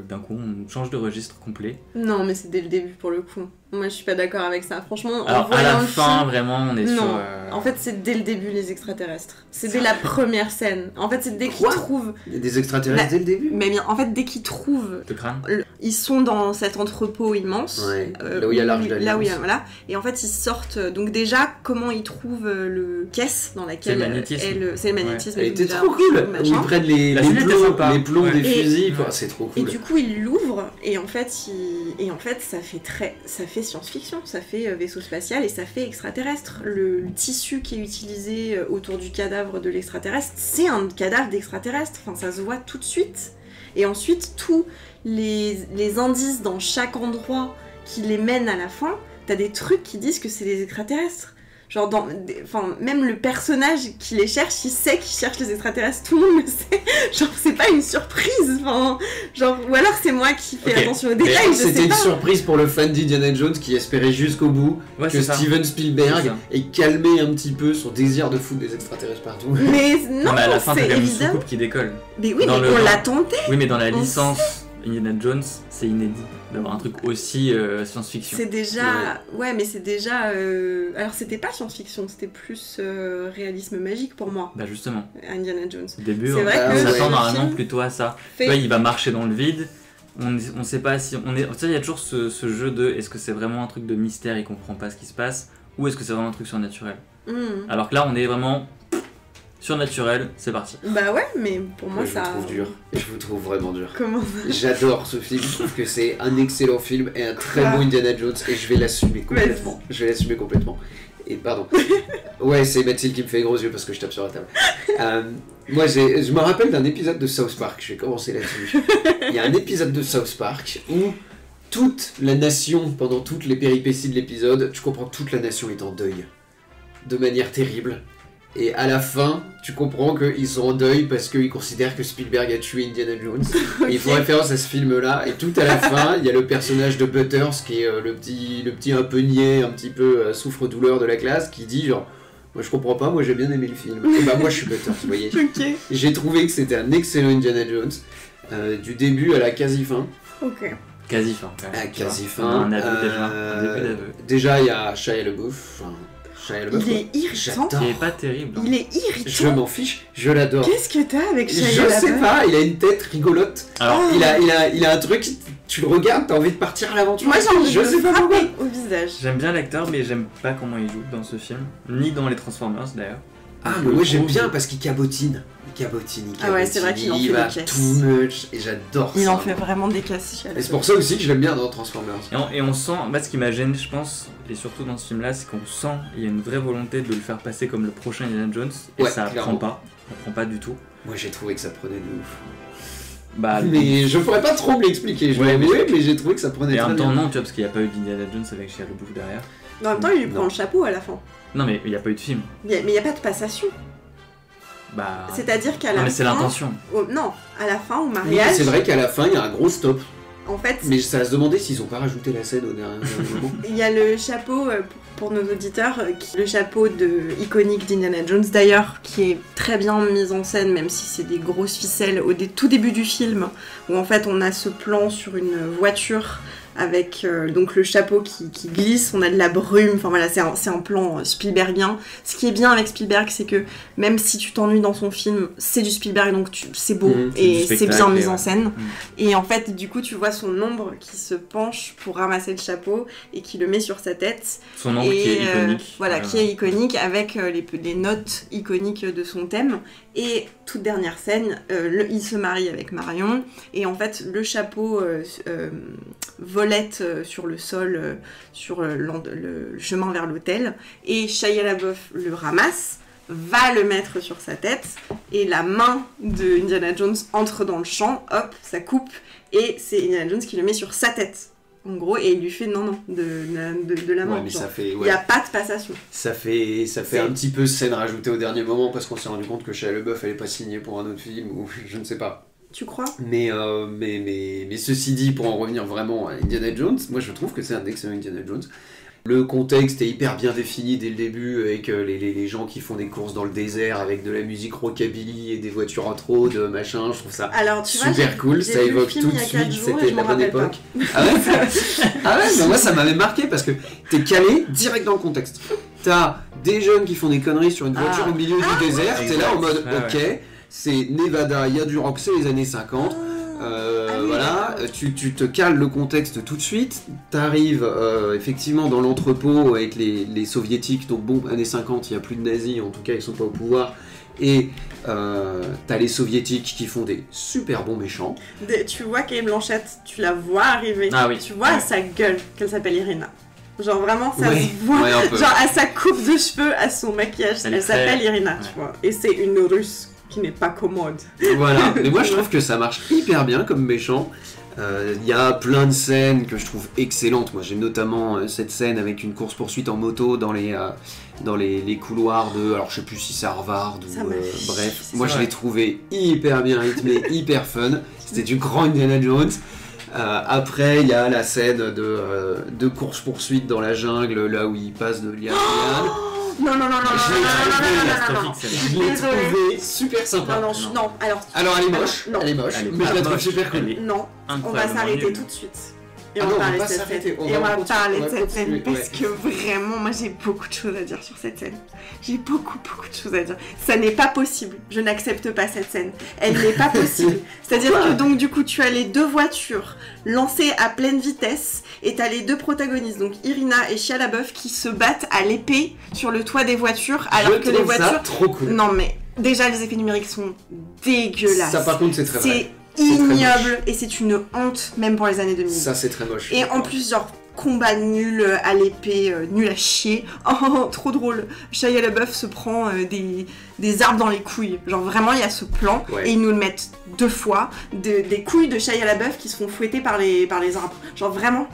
d'un coup, on change de registre complet. Non, mais c'est dès le début pour le coup. Moi, je suis pas d'accord avec ça. Franchement, alors, à la fin, vraiment, on est sur... En fait, c'est dès le début, les extraterrestres. C'est dès la première scène. En fait, c'est dès qu'ils trouvent... Il y a des extraterrestres dès le début ? Mais bien, en fait, dès qu'ils trouvent... Le crâne ? Ils sont dans cet entrepôt immense. Ouais, là où il y a l'Arche d'Alliance. Là où il y a... Voilà. Et en fait, ils sortent... Donc déjà, comment ils trouvent le caisse dans laquelle... C'est le magnétisme. C'est le magnétisme. Elle était trop cool. Où ils prennent les plombs des fusils. C'est trop cool. Et du coup, ils l'ouvrent. Et en fait, ça fait science-fiction. Ça fait vaisseau spatial et ça fait extraterrestre. Le tissu qui est utilisé autour du cadavre de l'extraterrestre, c'est un cadavre d'extraterrestre. Enfin, ça se voit tout de suite. Et ensuite, tous les indices dans chaque endroit qui les mènent à la fin, t'as des trucs qui disent que c'est des extraterrestres. Genre, même le personnage qui les cherche, il sait qu'il cherche les extraterrestres, tout le monde le sait. Genre, c'est pas une surprise. Enfin, genre, ou alors c'est moi qui fais attention aux détails, je sais pas. C'était une surprise pour le fan d'Indiana Jones qui espérait jusqu'au bout que Steven Spielberg ait calmé un petit peu son désir de foutre des extraterrestres partout. Mais non, mais à la fin, c'est t'as quand même une évident. soucoupe qui décolle. Mais oui, mais on l'attendait. Oui, mais dans la licence Indiana Jones, c'est inédit d'avoir un truc aussi science-fiction. C'est déjà... Ouais, mais c'est déjà... Alors, c'était pas science-fiction, c'était plus réalisme magique pour moi. Bah justement. Indiana Jones. Au début, c'est vrai on que s'attend normalement plutôt à ça. Tu vois, il va marcher dans le vide. On sait pas si... Tu sais, il y a toujours ce jeu de... Est-ce que c'est vraiment un truc de mystère, il comprend pas ce qui se passe, ou est-ce que c'est vraiment un truc surnaturel. Alors que là, on est vraiment... surnaturel, c'est parti. Bah ouais, mais pour moi ça... Je vous trouve dur. Je vous trouve vraiment dur. Comment? J'adore ce film, je trouve que c'est un excellent film et un très bon Indiana Jones et je vais l'assumer complètement. Je vais l'assumer complètement. Et pardon. Ouais, c'est Mathilde qui me fait les gros yeux parce que je tape sur la table. Moi, je me rappelle d'un épisode de South Park, je vais commencer là-dessus. Il y a un épisode de South Park où toute la nation, pendant toutes les péripéties de l'épisode, tu comprends que toute la nation est en deuil. De manière terrible. Et à la fin, tu comprends qu'ils sont en deuil parce qu'ils considèrent que Spielberg a tué Indiana Jones. Okay. Et ils font référence à ce film-là. Et tout à la fin, il y a le personnage de Butters, qui est le petit un peu niais, un petit peu souffre-douleur de la classe, qui dit genre Moi je comprends pas, moi j'ai bien aimé le film. Et bah moi je suis Butters, vous voyez. Ok. J'ai trouvé que c'était un excellent Indiana Jones, du début à la quasi-fin. Ok. Quasi-fin, quand même. À quasi-fin. Un aveu déjà. Un début d'aveu. Déjà il y a Shia LaBeouf. Il est irritant. Il est pas terrible. Il est irritant. Je m'en fiche, je l'adore. Qu'est-ce que t'as avec Shia Je LaBeouf? sais pas, il a une tête rigolote. Alors, Il a un truc, tu le regardes, t'as envie de partir à l'aventure. Moi j'ai envie de sais le pas pourquoi. frapper au visage. j'aime bien l'acteur, mais j'aime pas comment il joue dans ce film. Ni dans les Transformers d'ailleurs. Ah mais moi j'aime bien parce qu'il cabotine. Il cabotine. Ah ouais, c'est vrai qu'il en fait il va des caisses. too much et j'adore ça. Il en fait vraiment des casses. Et c'est pour ça aussi que je l'aime bien dans Transformers. Et on sent, moi ce qui m'a gêné je pense, et surtout dans ce film là, c'est qu'on sent il y a une vraie volonté de le faire passer comme le prochain Indiana Jones, et Ouais, ça clairement. prend pas. Ça prend pas du tout. Moi j'ai trouvé que ça prenait de ouf. Bah, Mais je pourrais pas trop me l'expliquer, je vais Ouais, avouer, mais j'ai trouvé que ça prenait et en très même temps bien. non, tu vois, parce qu'il n'y a pas eu d'Indiana Jones avec Shia LaBeouf derrière. En même temps, il lui prend Non. le chapeau à la fin. Non mais il n'y a pas eu de film. Mais il n'y a pas de passation. Bah... C'est-à-dire qu'à la Non fin. mais c'est l'intention. Non, à la fin, au Oui, mariage. c'est vrai qu'à la fin il y a un gros stop. En fait, Mais ça va se demander s'ils ont pas rajouté la scène au dernier moment. il y a le chapeau, pour nos auditeurs, le chapeau iconique d'Indiana Jones d'ailleurs, qui est très bien mis en scène, même si c'est des grosses ficelles au tout début du film, où en fait on a ce plan sur une voiture avec donc le chapeau qui glisse, on a de la brume, enfin voilà, c'est un plan Spielbergien. Ce qui est bien avec Spielberg, c'est que même si tu t'ennuies dans son film, c'est du Spielberg, donc c'est beau et c'est bien mis en scène. Et en fait, du coup, tu vois son ombre qui se penche pour ramasser le chapeau et qui le met sur sa tête. Son ombre qui est iconique. Voilà, qui est iconique avec les notes iconiques de son thème. Et toute dernière scène, il se marie avec Marion. Et en fait, le chapeau volette sur le sol, sur le chemin vers l'hôtel. Et Shia LaBeouf le ramasse, va le mettre sur sa tête. Et la main de Indiana Jones entre dans le champ, hop, ça coupe. Et c'est Indiana Jones qui le met sur sa tête. En gros, et il lui fait non, de la main. Ouais, mais ça fait... Il n'y a pas de passation. Ça fait un petit peu scène rajoutée au dernier moment parce qu'on s'est rendu compte que Shia LaBeouf allait pas signer pour un autre film ou je ne sais pas. Tu crois ? Mais ceci dit, pour en revenir vraiment à Indiana Jones, moi je trouve que c'est un excellent Indiana Jones. Le contexte est hyper bien défini dès le début avec les gens qui font des courses dans le désert avec de la musique rockabilly et des voitures en road, machin. Je trouve ça super cool. Ça évoque tout de suite, c'était la bonne époque. Ah ouais, mais moi ça m'avait marqué parce que t'es calé direct dans le contexte. T'as des jeunes qui font des conneries sur une voiture au milieu du désert, t'es là en mode ok, c'est Nevada, il y a du rock, c'est les années 50. Voilà, tu te cales le contexte tout de suite, t'arrives effectivement dans l'entrepôt avec les soviétiques, donc bon, années 50, il n'y a plus de nazis, en tout cas ils sont pas au pouvoir, et t'as les soviétiques qui font des super bons méchants. Tu vois Kate Blanchett, tu la vois arriver, tu vois à sa gueule qu'elle s'appelle Irina. Genre vraiment ça se voit, genre à sa coupe de cheveux, à son maquillage, elle s'appelle Irina, tu vois, et c'est une russe qui n'est pas commode. Voilà, mais moi je trouve que ça marche hyper bien comme méchant. Il y a plein de scènes que je trouve excellentes. Moi j'ai notamment cette scène avec une course-poursuite en moto dans les couloirs de... Alors je sais plus si c'est Harvard ou... bref, moi je l'ai trouvé hyper bien rythmé, hyper fun. C'était du grand Indiana Jones. Après il y a la scène de course-poursuite dans la jungle, là où il passe de liane à liane. Non, je l'ai trouvé super sympa. Non, alors elle est moche, mais je la trouve super cool. Non, on va s'arrêter tout de suite. Et on va parler de cette scène. Et on va parler de cette scène parce que vraiment, moi j'ai beaucoup de choses à dire sur cette scène. J'ai beaucoup de choses à dire. Ça n'est pas possible. Je n'accepte pas cette scène. Elle n'est pas possible. C'est-à-dire que donc du coup tu as les deux voitures lancées à pleine vitesse et tu as les deux protagonistes, donc Irina et Shia LaBeouf, qui se battent à l'épée sur le toit des voitures alors que les voitures... Ça trop cool. Non mais déjà les effets numériques sont dégueulasses. Ça par contre c'est très vrai. Ignoble et c'est une honte même pour les années 2000. Ça c'est très moche. Et en plus genre combat nul à l'épée, nul à chier. Oh trop drôle. Shia LaBeouf se prend des arbres dans les couilles. Genre vraiment il y a ce plan et ils nous le mettent 2 fois des couilles de Shia LaBeouf qui se font fouetter par les arbres. Genre vraiment.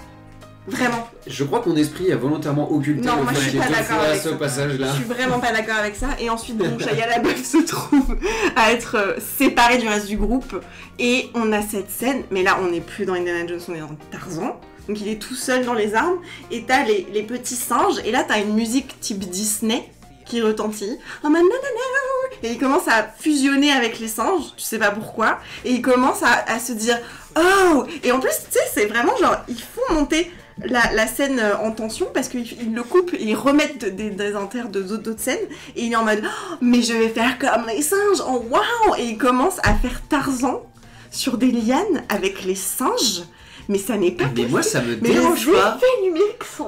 Je crois que mon esprit a volontairement occulté le fait qu'il y ait 2 fois ce passage-là. Je suis vraiment pas d'accord avec ça. Et ensuite, donc, Shia LaBeouf se trouve à être séparé du reste du groupe. Et on a cette scène, mais là, on n'est plus dans Indiana Jones, on est dans Tarzan. Donc il est tout seul dans les arbres. Et t'as les petits singes. Et là, t'as une musique type Disney. qui retentit. En mode nanana. Et il commence à fusionner avec les singes, tu sais pas pourquoi. Et il commence à se dire oh. Et en plus, tu sais, c'est vraiment genre, il faut monter la scène en tension parce qu'ils le coupent et ils remettent des inters d'autres scènes. Et il est en mode oh, mais je vais faire comme les singes, oh waouh. Et il commence à faire Tarzan sur des lianes avec les singes. Mais ça n'est pas Mais possible. moi, ça me dérange pas.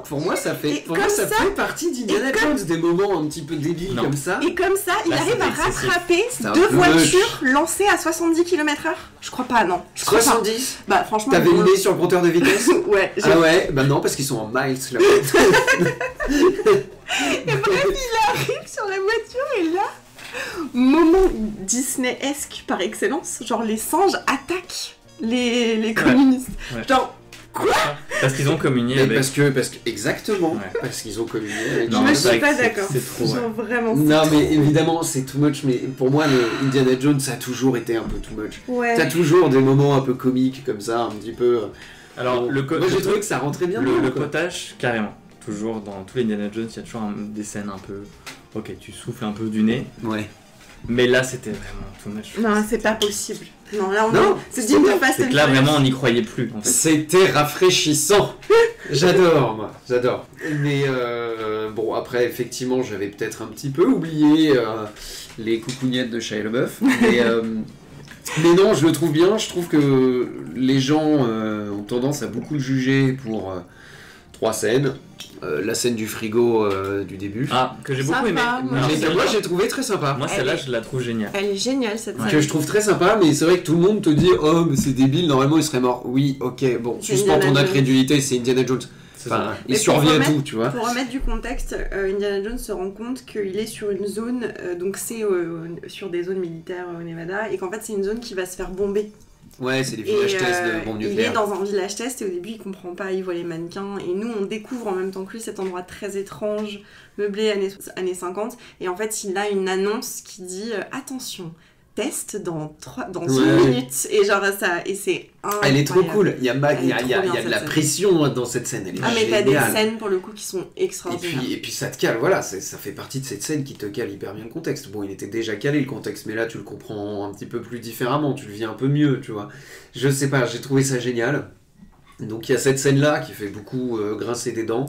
Pour moi, ça fait partie d'Indiana Jones, des moments un petit peu débiles comme ça. Et comme ça, il arrive à rattraper deux voitures lancées à 70 km/h. Je crois pas, non. 70 Bah, franchement. T'avais une idée sur le compteur de vitesse? Ouais. Ah ouais, bah non, parce qu'ils sont en miles là. Et bref, il arrive sur la voiture et là, moment Disney-esque par excellence, genre les singes attaquent les communistes. Ouais. Genre, quoi? Parce qu'ils ont communié avec... Parce que exactement, parce qu'ils ont communié avec... Non, je suis pas d'accord. C'est trop, genre, vraiment, non, mais évidemment, c'est too much, mais pour moi, le Indiana Jones, ça a toujours été un peu too much. Ouais. T'as toujours des moments un peu comiques, comme ça, un petit peu... Alors, moi, j'ai trouvé que ça rentrait bien. Le potage, carrément. Toujours, dans tous les Indiana Jones, il y a toujours des scènes un peu... Ok, tu souffles un peu du nez. Ouais. Mais là, c'était vraiment too much. Non, c'est pas possible. Non, là, c'est digne de Fast and Furious. Là, vraiment, on n'y croyait plus, en fait. C'était rafraîchissant. J'adore, moi. J'adore. Mais bon, après, effectivement, j'avais peut-être un petit peu oublié les coucougnettes de Shia LaBeouf. Mais non, je le trouve bien. Je trouve que les gens ont tendance à beaucoup le juger pour 3 scènes. La scène du frigo du début. Ah, que j'ai beaucoup aimé. Moi, j'ai trouvé très sympa. Moi, celle-là, je la trouve géniale. Elle est géniale, cette scène. Que je trouve très sympa, mais c'est vrai que tout le monde te dit oh, mais c'est débile, normalement il serait mort. Oui, ok, bon, suspends ton incrédulité, c'est Indiana Jones. Enfin, il survit à tout, tu vois. Pour remettre du contexte, Indiana Jones se rend compte qu'il est sur une zone, donc c'est sur des zones militaires au Nevada, et qu'en fait c'est une zone qui va se faire bomber. Ouais, c'est des villages tests de bombes nucléaires. Il est dans un village test et au début il comprend pas, il voit les mannequins et nous on découvre en même temps que lui cet endroit très étrange, meublé années 50 et en fait il a une annonce qui dit attention, test dans 1 minute et genre ça, et c'est incroyable. Elle est trop cool, il y a de la pression dans cette scène, elle est géniale. Mais t'as des scènes pour le coup qui sont extraordinaires. Et puis ça te cale, voilà, ça fait partie de cette scène qui te cale hyper bien le contexte. Bon, il était déjà calé le contexte, mais là tu le comprends un petit peu plus différemment, tu le vis un peu mieux, tu vois. Je sais pas, j'ai trouvé ça génial. Donc il y a cette scène-là qui fait beaucoup grincer des dents.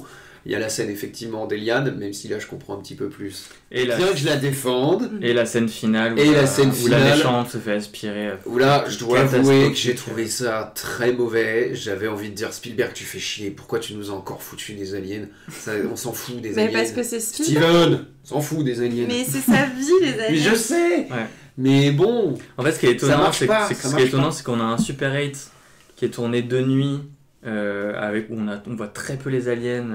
Il y a la scène effectivement d'Eliane, même si là je comprends un petit peu plus. Et bien que je la défende. Et la scène finale où la méchante se fait aspirer. Où là, je dois avouer que j'ai trouvé ça très mauvais. J'avais envie de dire Spielberg, tu fais chier. Pourquoi tu nous as encore foutu des aliens? Ça, on s'en fout des aliens. Mais parce que c'est Spielberg. Steven, s'en fout des aliens. Mais c'est sa vie les aliens. Mais je sais. Ouais. Mais bon. En fait, ce qui est étonnant, c'est qu'on a un Super 8 qui est tourné de nuit. Où on voit très peu les aliens,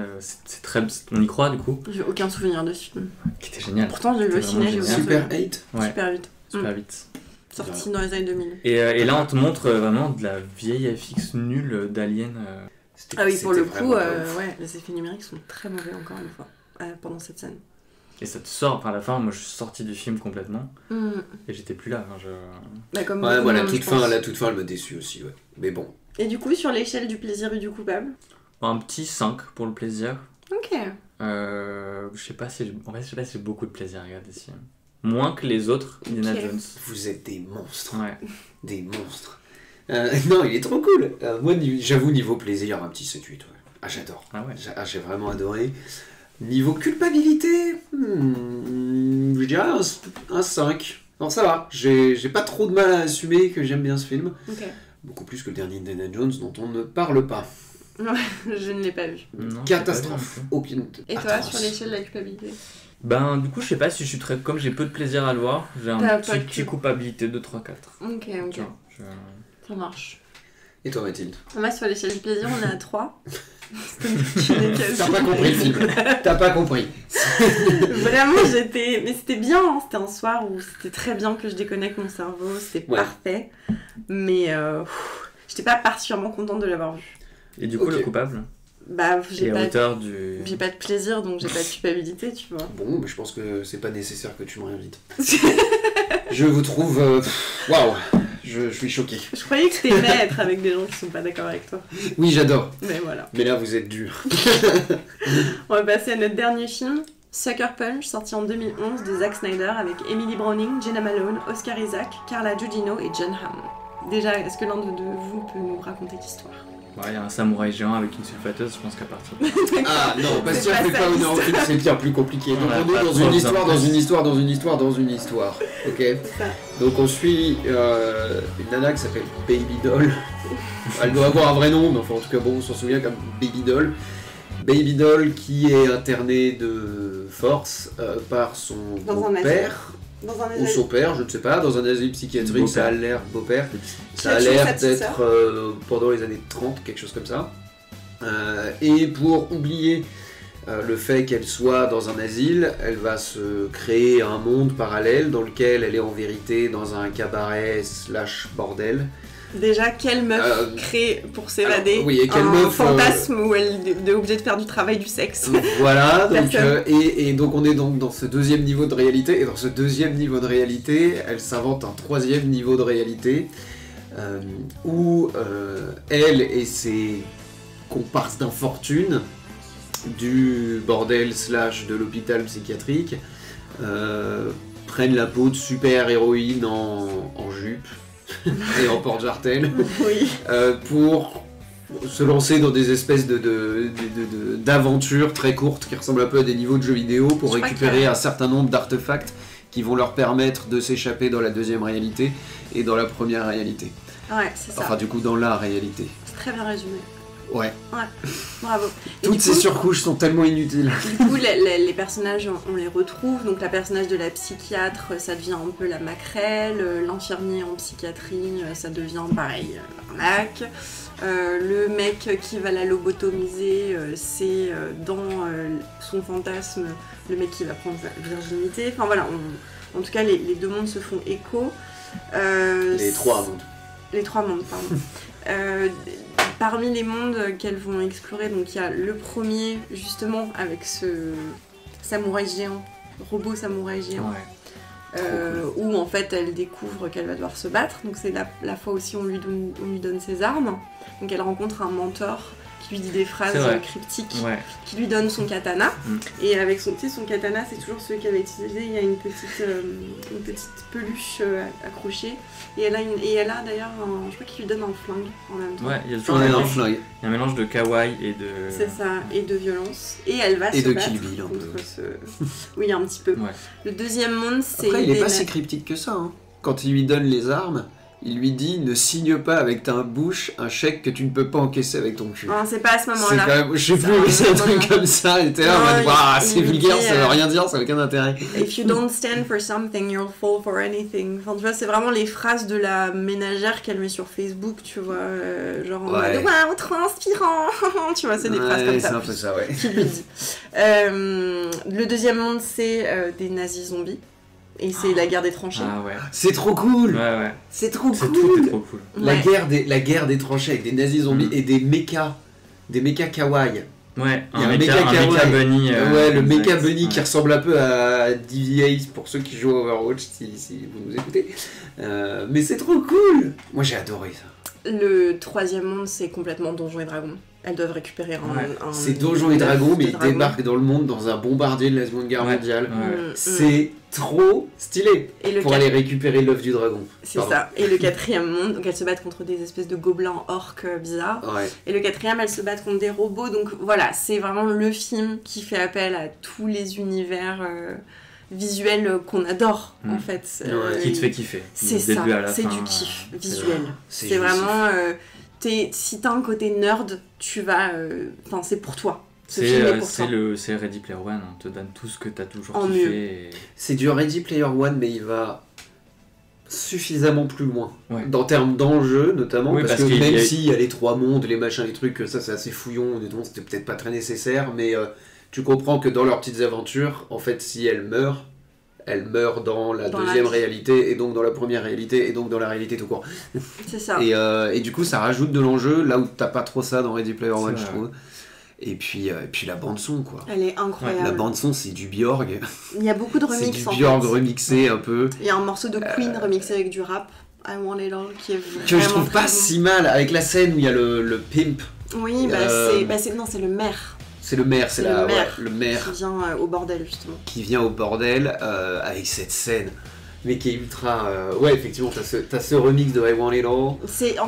on y croit du coup. J'ai aucun souvenir de ce film. Qui était génial. Pourtant j'ai vu au ciné, j'ai aucun Super 8. Ouais. Super 8. Super 8. Sorti dans les années 2000. Et là on te montre vraiment de la vieille FX nulle d'aliens. Ah oui, pour le coup, ouais, les effets numériques sont très mauvais encore une fois pendant cette scène. Et ça te sort, à la fin, moi je suis sorti du film complètement et j'étais plus là. Comme moi la toute fin elle m'a déçu aussi, ouais. Mais bon. Et du coup, sur l'échelle du plaisir et du coupable? Un petit 5 pour le plaisir. Ok. Je sais pas si j'ai beaucoup de plaisir à regarder ici. Moins que les autres Indiana Jones. Vous êtes des monstres. Ouais. Des monstres. Non, il est trop cool. Moi, j'avoue, niveau plaisir, un petit 7-8. Ouais. Ah, j'adore. Ah ouais. J'ai vraiment adoré. Niveau culpabilité, je dirais un 5. Non, ça va. J'ai pas trop de mal à assumer que j'aime bien ce film. Ok. Beaucoup plus que le dernier Indiana Jones dont on ne parle pas. Ouais, je ne l'ai pas vu. Non, catastrophe. Aucune. Et toi, sur l'échelle de la culpabilité? Ben, du coup, je sais pas si je suis très. Comme j'ai peu de plaisir à le voir, j'ai un petit culpabilité de 3-4. Ok. Ça marche. Et toi, Mathilde? Moi, sur l'échelle du plaisir, on est à 3. T'as pas compris le film. T'as pas compris. Vraiment, mais c'était bien, hein. C'était un soir où c'était très bien que je déconnecte mon cerveau, c'était parfait. Mais j'étais pas particulièrement contente de l'avoir vu. Et du coup, le coupable? Bah, j'ai pas de plaisir, donc j'ai pas de culpabilité, tu vois. Bon, mais je pense que c'est pas nécessaire que tu me réinvites. Je vous trouve... Waouh. Je suis choqué. Je croyais que t'aimais être avec des gens qui sont pas d'accord avec toi. Oui, j'adore. Mais voilà. Mais là, vous êtes dur. On va passer à notre dernier film, Sucker Punch, sorti en 2011 de Zack Snyder avec Emily Browning, Jenna Malone, Oscar Isaac, Carla Gugino et John Hamm. Déjà, est-ce que l'un de vous peut nous raconter l'histoire? Ouais, il y a un samouraï géant avec une sulfateuse, je pense qu'à partir de... Ah non, Bastien fait pas honneur au film, c'est bien plus compliqué. Donc Ouais, on est pas dans trop une histoire, besoin. dans une histoire, dans une histoire, dans une histoire. Ok. Donc on suit une nana qui s'appelle Baby Doll. Elle doit avoir un vrai nom, mais enfin en tout cas bon, on s'en souvient comme Baby Doll. Baby Doll qui est internée de force par son beau-père. Dans un Ou son père, je ne sais pas, dans un asile psychiatrique, ça a l'air, beau-père, ça a Qui a tué l'air sa petite d'être pendant les années 30, quelque chose comme ça. Et pour oublier le fait qu'elle soit dans un asile, elle va se créer un monde parallèle dans lequel elle est en vérité dans un cabaret / bordel. Déjà, quelle meuf crée pour s'évader oui, et quelle un meuf, fantasme où elle est obligée de faire du travail du sexe. Voilà, donc, Personne. et donc on est donc dans ce deuxième niveau de réalité, et dans ce deuxième niveau de réalité, elle s'invente un troisième niveau de réalité, où elle et ses comparses d'infortune du bordel / de l'hôpital psychiatrique prennent la peau de super héroïne en jupe et en porte-jartel Oui. pour se lancer dans des espèces d'aventures très courtes qui ressemblent un peu à des niveaux de jeux vidéo pour Je crois récupérer que- un certain nombre d'artefacts qui vont leur permettre de s'échapper dans la deuxième réalité et dans la première réalité. Ouais, c'est ça. Enfin du coup dans la réalité. C'est très bien résumé. Ouais. Bravo. Et Toutes du ces coup, surcouches sont tellement inutiles. Du coup, les personnages, on les retrouve. Donc, la personnage de la psychiatre, ça devient un peu la maquerelle. L'infirmier en psychiatrie, ça devient pareil, un Mac. Le mec qui va la lobotomiser, c'est dans son fantasme le mec qui va prendre sa virginité. Enfin voilà, en tout cas, les deux mondes se font écho. Les trois mondes. Les trois mondes, pardon. Parmi les mondes qu'elles vont explorer, donc il y a le premier justement avec ce samouraï géant, robot samouraï géant, où en fait elle découvre qu'elle va devoir se battre. Donc c'est la fois aussi où on lui donne ses armes. Donc elle rencontre un mentor qui lui dit des phrases cryptiques, qui lui donne son katana. Et avec son katana, c'est toujours celui qu'elle a utilisé. Il y a une petite peluche accrochée. Et elle a d'ailleurs, je crois qu'il lui donne un flingue en même temps. Ouais, il y a J'en ai un flingue. Il y a un mélange de kawaii et de... C'est ça, et de violence. Et elle va et se de battre Kill Bill, un peu. contre ce... Oui, un petit peu. Ouais. Le deuxième monde, c'est... Après il est pas si cryptique que ça. Hein. Quand il lui donne les armes, il lui dit ne signe pas avec ta bouche un chèque que tu ne peux pas encaisser avec ton cul. Non, c'est pas à ce C'est moment-là. quand même, je sais plus, mais c'est un truc comme ça. Et t'es là, en mode, waouh, c'est vulgaire, ça veut rien dire, ça n'a aucun intérêt. If you don't stand for something, you'll fall for anything. Enfin, tu vois, c'est vraiment les phrases de la ménagère qu'elle met sur Facebook, tu vois, genre en mode waouh, trop inspirant. Tu vois, c'est des phrases comme ça. C'est un peu ça, ouais. Qui lui dit. Le deuxième monde, c'est des nazis zombies. Et c'est la guerre des tranchées. Ah ouais. C'est trop cool. Ouais. C'est trop Tout est cool. trop cool. La guerre des tranchées avec des nazis zombies et des mechas kawaii. Ouais, Il y a un un mecha kawaii. bunny. Ouais, le exact. mecha bunny qui Ouais. ressemble un peu à DV8 pour ceux qui jouent à Overwatch, si vous nous écoutez. Mais c'est trop cool. Moi j'ai adoré ça. Le troisième monde, c'est complètement Donjons et Dragons. Elles doivent récupérer un... C'est Donjons et Dragons, mais ils dragon. débarquent dans le monde dans un bombardier de la Seconde Guerre mondiale. Ouais. C'est trop stylé Et le pour aller récupérer l'œuf du dragon. C'est ça. Et le quatrième monde, donc elles se battent contre des espèces de gobelins orques bizarres. Ouais. Et le quatrième, elles se battent contre des robots. Donc voilà, c'est vraiment le film qui fait appel à tous les univers visuels qu'on adore, en fait. Qui te fait kiffer. C'est Du ça, début à la c'est fin, du kiff visuel. C'est C'est vraiment... si t'as un côté nerd, tu vas... Enfin, c'est pour toi. Ce film est pour toi. C'est Ready Player One, on te donne tout ce que t'as toujours En kiffé. mieux. Et... C'est du Ready Player One, mais il va suffisamment plus loin. Ouais. En termes d'enjeux, notamment, Oui, parce que qu'il même y a- s'il y a les trois mondes, les machins, les trucs, ça c'est assez fouillon, honnêtement, c'était peut-être pas très nécessaire, mais tu comprends que dans leurs petites aventures, en fait, si elles meurent dans la Dans la deuxième vie. réalité, et donc dans la première réalité, et donc dans la réalité tout court. C'est ça. Et du coup, ça rajoute de l'enjeu, là où t'as pas trop ça dans Ready Player One, vrai. je trouve. Et puis la bande-son, quoi. Elle est incroyable. La bande-son, c'est du Björk. Il y a beaucoup de C'est remix du en Björk fait. remixé un peu. Il y a un morceau de Queen remixé avec du rap, I Want It All, qui est vraiment Que je trouve très pas bon. si mal, avec la scène où il y a le pimp. Oui, c'est le maire. C'est le maire, le maire qui vient au bordel justement. Qui vient au bordel avec cette scène. Mais qui est ultra... Ouais, effectivement, t'as ce remix de I Want It All. En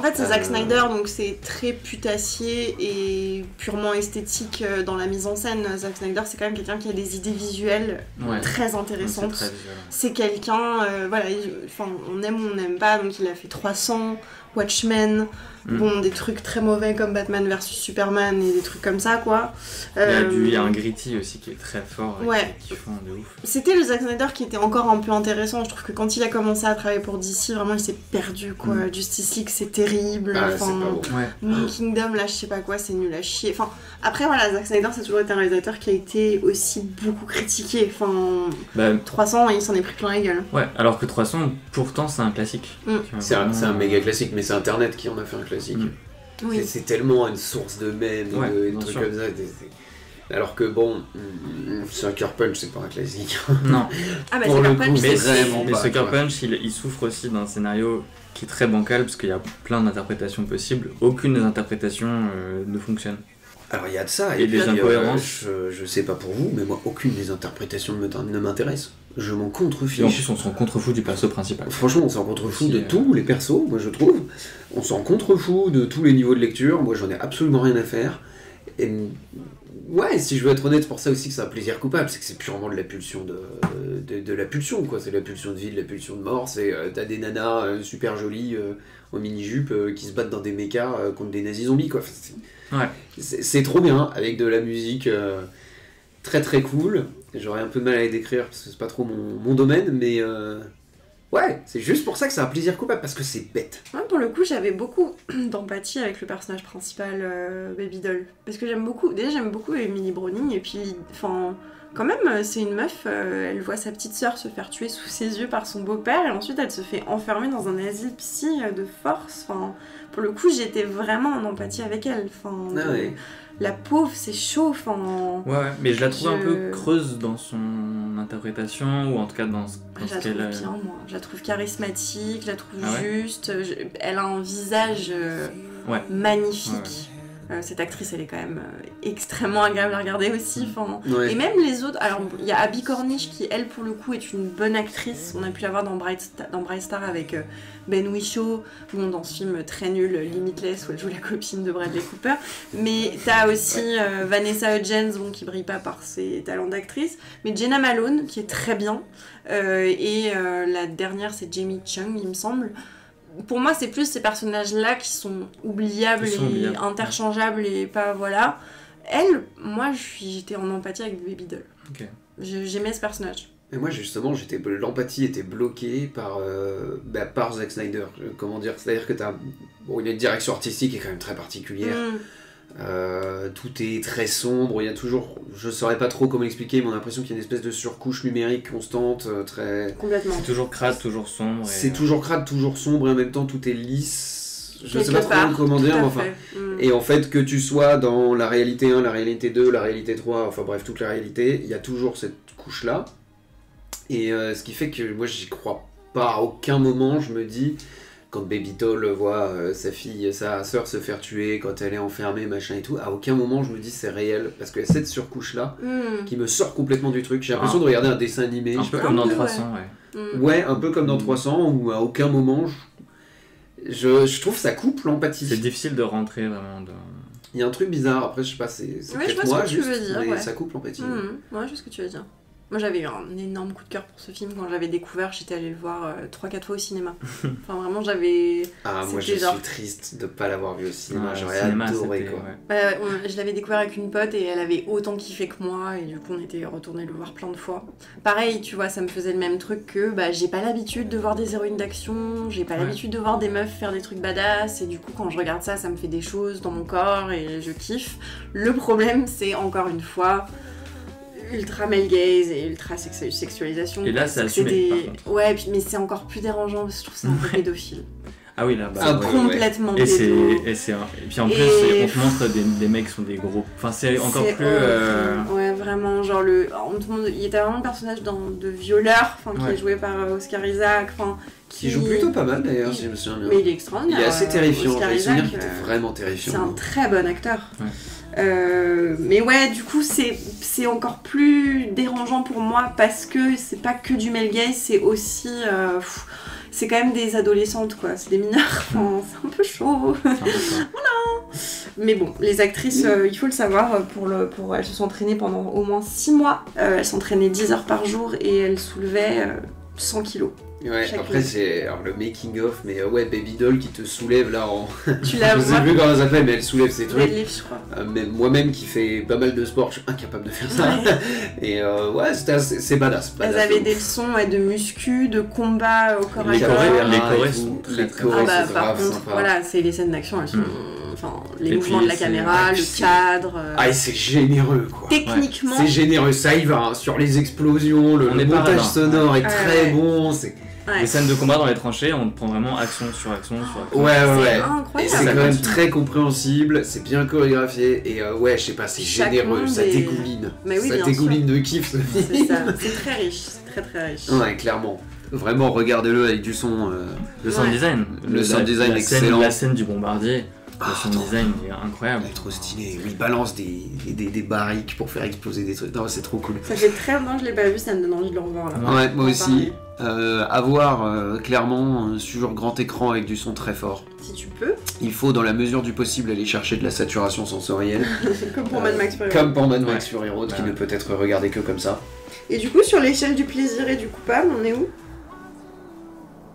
fait, c'est Zack Snyder, donc c'est très putassier et purement esthétique dans la mise en scène. Zack Snyder, c'est quand même quelqu'un qui a des idées visuelles très intéressantes. C'est quelqu'un... on aime ou on n'aime pas, donc il a fait 300, Watchmen... Bon, des trucs très mauvais comme Batman vs Superman et des trucs comme ça, quoi. Il y a un Gritty aussi qui est très fort, qui font de ouf. C'était le Zack Snyder qui était encore un peu intéressant. Je trouve que quand il a commencé à travailler pour DC, vraiment, il s'est perdu, quoi. Justice League, c'est terrible. C'est pas bon. Moon Kingdom, là, je sais pas quoi, c'est nul à chier. Enfin, après, voilà, Zack Snyder, c'est toujours été un réalisateur qui a été aussi beaucoup critiqué. 300, il s'en est pris plein la gueule. Ouais, alors que 300, pourtant, c'est un classique. C'est un méga classique, mais c'est Internet qui en a fait un classique. Oui. C'est tellement une source de mèmes et de trucs comme ça. Alors que bon, Sucker Punch, c'est pas un classique. Non. Sucker Punch, mais Sucker Punch, il souffre aussi d'un scénario qui est très bancal parce qu'il y a plein d'interprétations possibles. Aucune des interprétations ne fonctionne. Alors il y a de ça, et des incohérences. Je sais pas pour vous, mais moi aucune des interprétations ne m'intéresse. Je m'en contrefiche. Et en plus on s'en contrefout du perso principal. Franchement on s'en contrefout de tous les persos, moi je trouve. On s'en contrefout de tous les niveaux de lecture, moi j'en ai absolument rien à faire. Et ouais, si je veux être honnête, c'est pour ça aussi que c'est un plaisir coupable, c'est que c'est purement de la pulsion de la pulsion, quoi. C'est la pulsion de vie, de la pulsion de mort, c'est t'as des nanas super jolies en mini-jupe qui se battent dans des mechas contre des nazis zombies, quoi. C'est trop bien, avec de la musique très très cool. J'aurais un peu de mal à les décrire parce que c'est pas trop mon domaine, mais ouais, c'est juste pour ça que c'est un plaisir coupable, parce que c'est bête. Ouais, pour le coup, j'avais beaucoup d'empathie avec le personnage principal, Baby Doll. Parce que j'aime beaucoup Emily Browning, et puis, quand même, c'est une meuf, elle voit sa petite sœur se faire tuer sous ses yeux par son beau-père, et ensuite elle se fait enfermer dans un asile psy de force. Pour le coup, j'étais vraiment en empathie avec elle. La pauvre, c'est chaud. Ouais, mais je la trouve un peu creuse dans son interprétation, ou en tout cas dans ce je la trouve bien, moi. Je la trouve charismatique, je la trouve juste. Elle a un visage magnifique. Cette actrice, elle est quand même extrêmement agréable à regarder aussi. Et même les autres. Alors, il y a Abby Cornish qui, elle, pour le coup, est une bonne actrice. On a pu la voir dans Bright Star avec Ben Whishaw, dans ce film très nul, Limitless, où elle joue la copine de Bradley Cooper. Mais t'as aussi Vanessa Hudgens, qui brille pas par ses talents d'actrice. Mais Jenna Malone, qui est très bien. Et la dernière, c'est Jamie Chung, il me semble. Pour moi, c'est plus ces personnages-là qui sont oubliables et interchangeables et pas, voilà. Elle, moi, j'étais en empathie avec Baby Doll. Okay. J'aimais ce personnage. Et moi, justement, l'empathie était bloquée par Zack Snyder. Comment dire ? C'est-à-dire que il y a une direction artistique qui est quand même très particulière. Tout est très sombre, il y a toujours, je saurais pas trop comment l'expliquer, mais on a l'impression qu'il y a une espèce de surcouche numérique constante, très... Complètement. C'est toujours crade, toujours sombre. C'est toujours crade, toujours sombre, et en même temps tout est lisse. Je sais pas trop comment dire, Et en fait, que tu sois dans la réalité 1, la réalité 2, la réalité 3, enfin bref, toute la réalité, il y a toujours cette couche-là. Et ce qui fait que moi j'y crois pas, à aucun moment je me dis... Quand Baby Doll voit sa sœur se faire tuer, quand elle est enfermée, machin et tout, à aucun moment je me dis c'est réel, parce qu'il y a cette surcouche-là qui me sort complètement du truc. J'ai l'impression de regarder un dessin animé. Un peu comme dans 300, Ouais, un peu comme dans 300, où à aucun moment je trouve ça coupe l'empathie. C'est difficile de rentrer vraiment dans... Il y a un truc bizarre, après je sais pas, c'est peut-être moi juste, mais ça coupe l'empathie. Ouais, je sais ce que tu veux dire. Moi j'avais eu un énorme coup de cœur pour ce film quand j'avais découvert, j'étais allée le voir 3-4 fois au cinéma. Enfin vraiment j'avais... moi je suis triste de pas l'avoir vu au cinéma, j'aurais adoré quoi. Je l'avais découvert avec une pote et elle avait autant kiffé que moi et du coup on était retourné le voir plein de fois. Pareil tu vois, ça me faisait le même truc que j'ai pas l'habitude de voir des héroïnes d'action, j'ai pas l'habitude de voir des meufs faire des trucs badass et du coup quand je regarde ça, ça me fait des choses dans mon corps et je kiffe. Le problème c'est encore une fois... ultra male gaze et ultra sexualisation. Et là, c'est assumé, par contre. Ouais, mais c'est encore plus dérangeant parce que je trouve que c'est un peu pédophile. Ah oui, là, complètement pédo. Et puis en plus, on te montre des mecs qui sont des gros... Enfin, c'est encore plus... Ouais, vraiment genre il était vraiment le personnage de violeur, qui est joué par Oscar Isaac, qui joue plutôt pas mal d'ailleurs, si je me souviens bien. Mais il est extraordinaire. Il est assez terrifiant, Oscar j'ai Isaac, souvenir qu'il était vraiment terrifiant. C'est un très bon acteur. Ouais. Mais ouais, du coup, c'est encore plus dérangeant pour moi parce que c'est pas que du male gaze, c'est aussi. C'est quand même des adolescentes, quoi. C'est des mineurs. C'est un peu chaud. Voilà. Mais bon, les actrices, il faut le savoir, elles se sont entraînées pendant au moins 6 mois. Elles s'entraînaient 10 heures par jour et elles soulevaient 100 kilos. Ouais, après c'est le making of, mais Baby Doll qui te soulève là en. Tu la vois. Je sais plus comment ça s'appelle, mais elle soulève ces trucs. Deadlift, je crois. Moi-même qui fais pas mal de sport, je suis incapable de faire ça. Ouais. Et c'est badass. Elles avaient des leçons de muscu, de combat au corps à corps. Les chorés sont très chorés, par grave contre, sympa. voilà, c'est les scènes d'action, elles sont. Les mouvements de la caméra, le cadre. C'est généreux quoi. Techniquement. C'est généreux, ça y va, hein, sur les explosions, le montage sonore est très bon. Les scènes de combat dans les tranchées, on prend vraiment action sur action sur action. Ouais. Incroyable. Et c'est quand même très compréhensible, c'est bien chorégraphié et je sais pas, c'est généreux, ça dégouline. Mais oui, ça dégouline de kiff ce film. C'est ça, c'est très riche, c'est très très riche. Ouais, clairement. Vraiment, regardez-le avec du son. Le sound design. Le sound design excellent. La scène du bombardier. Le sound design est incroyable. Elle est trop stylée. Il balance des barriques pour faire exploser des trucs. Non, c'est trop cool. Ça fait très longtemps que je l'ai pas vu, ça me donne envie de le revoir là. Ouais, moi aussi. À voir clairement sur grand écran avec du son très fort. Si tu peux. Il faut, dans la mesure du possible, aller chercher de la saturation sensorielle. Comme pour Mad Max Fury Road. Comme pour Mad Max Fury Road, qui ne peut être regardé que comme ça. Et du coup, sur l'échelle du plaisir et du coupable, on est où ?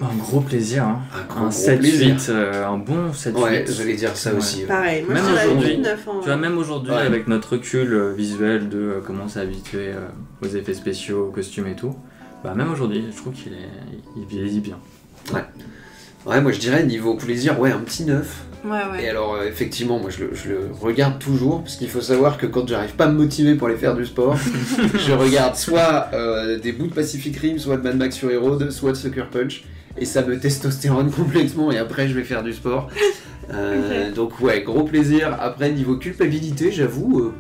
Un gros plaisir, hein. Un 7-8, un bon 7-8. Ouais, j'allais dire ça aussi. Pareil, moi même je dirais aujourd'hui, 9 ans. Tu vois, même aujourd'hui, avec notre recul visuel de comment s'est habitué aux effets spéciaux, aux costumes et tout, même aujourd'hui, je trouve qu'il vieillit bien. Ouais, moi je dirais niveau plaisir, un petit 9. Ouais. Et alors, effectivement, moi je le regarde toujours, parce qu'il faut savoir que quand j'arrive pas à me motiver pour aller faire du sport, je regarde soit des bouts de Pacific Rim, soit de Mad Max Fury Road, soit de Sucker Punch, et ça me testostérone complètement, et après je vais faire du sport. Okay. Donc gros plaisir. Après, niveau culpabilité, j'avoue,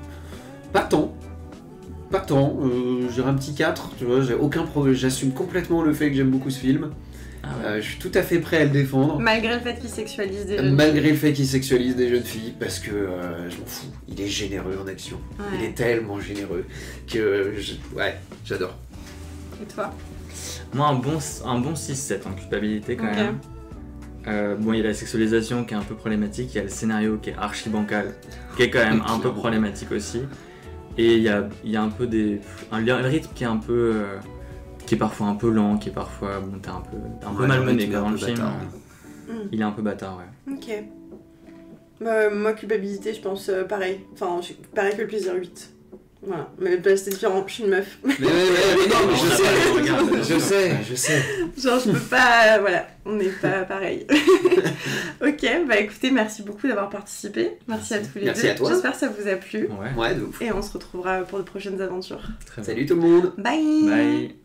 pas tant. J'ai un petit 4, tu vois, j'ai aucun problème, j'assume complètement le fait que j'aime beaucoup ce film. Je suis tout à fait prêt à le défendre. Malgré le fait qu'il sexualise des jeunes filles. Malgré le fait qu'il sexualise des jeunes filles, parce que je m'en fous. Il est généreux en action. Ouais. Il est tellement généreux que j'adore. Et toi ? Moi, un bon 6-7 en culpabilité quand même. Il y a la sexualisation qui est un peu problématique, il y a le scénario qui est archi bancal, qui est quand même un peu problématique aussi. Et il y a un peu un rythme qui est un peu... qui est parfois un peu lent, qui est parfois t'es un peu malmené dans le film. Il est un peu bâtard, Ok. Moi, culpabilité, je pense pareil. Enfin, pareil que le plaisir 8. Voilà, mais c'est différent, je suis une meuf. Mais non, mais je sais. Genre, je peux pas... voilà, on n'est pas pareil. Ok, écoutez, merci beaucoup d'avoir participé. Merci à tous les deux. Merci à toi. J'espère que ça vous a plu. Ouais, de ouf. Et on se retrouvera pour de prochaines aventures. Salut tout le monde. Bye. Bye.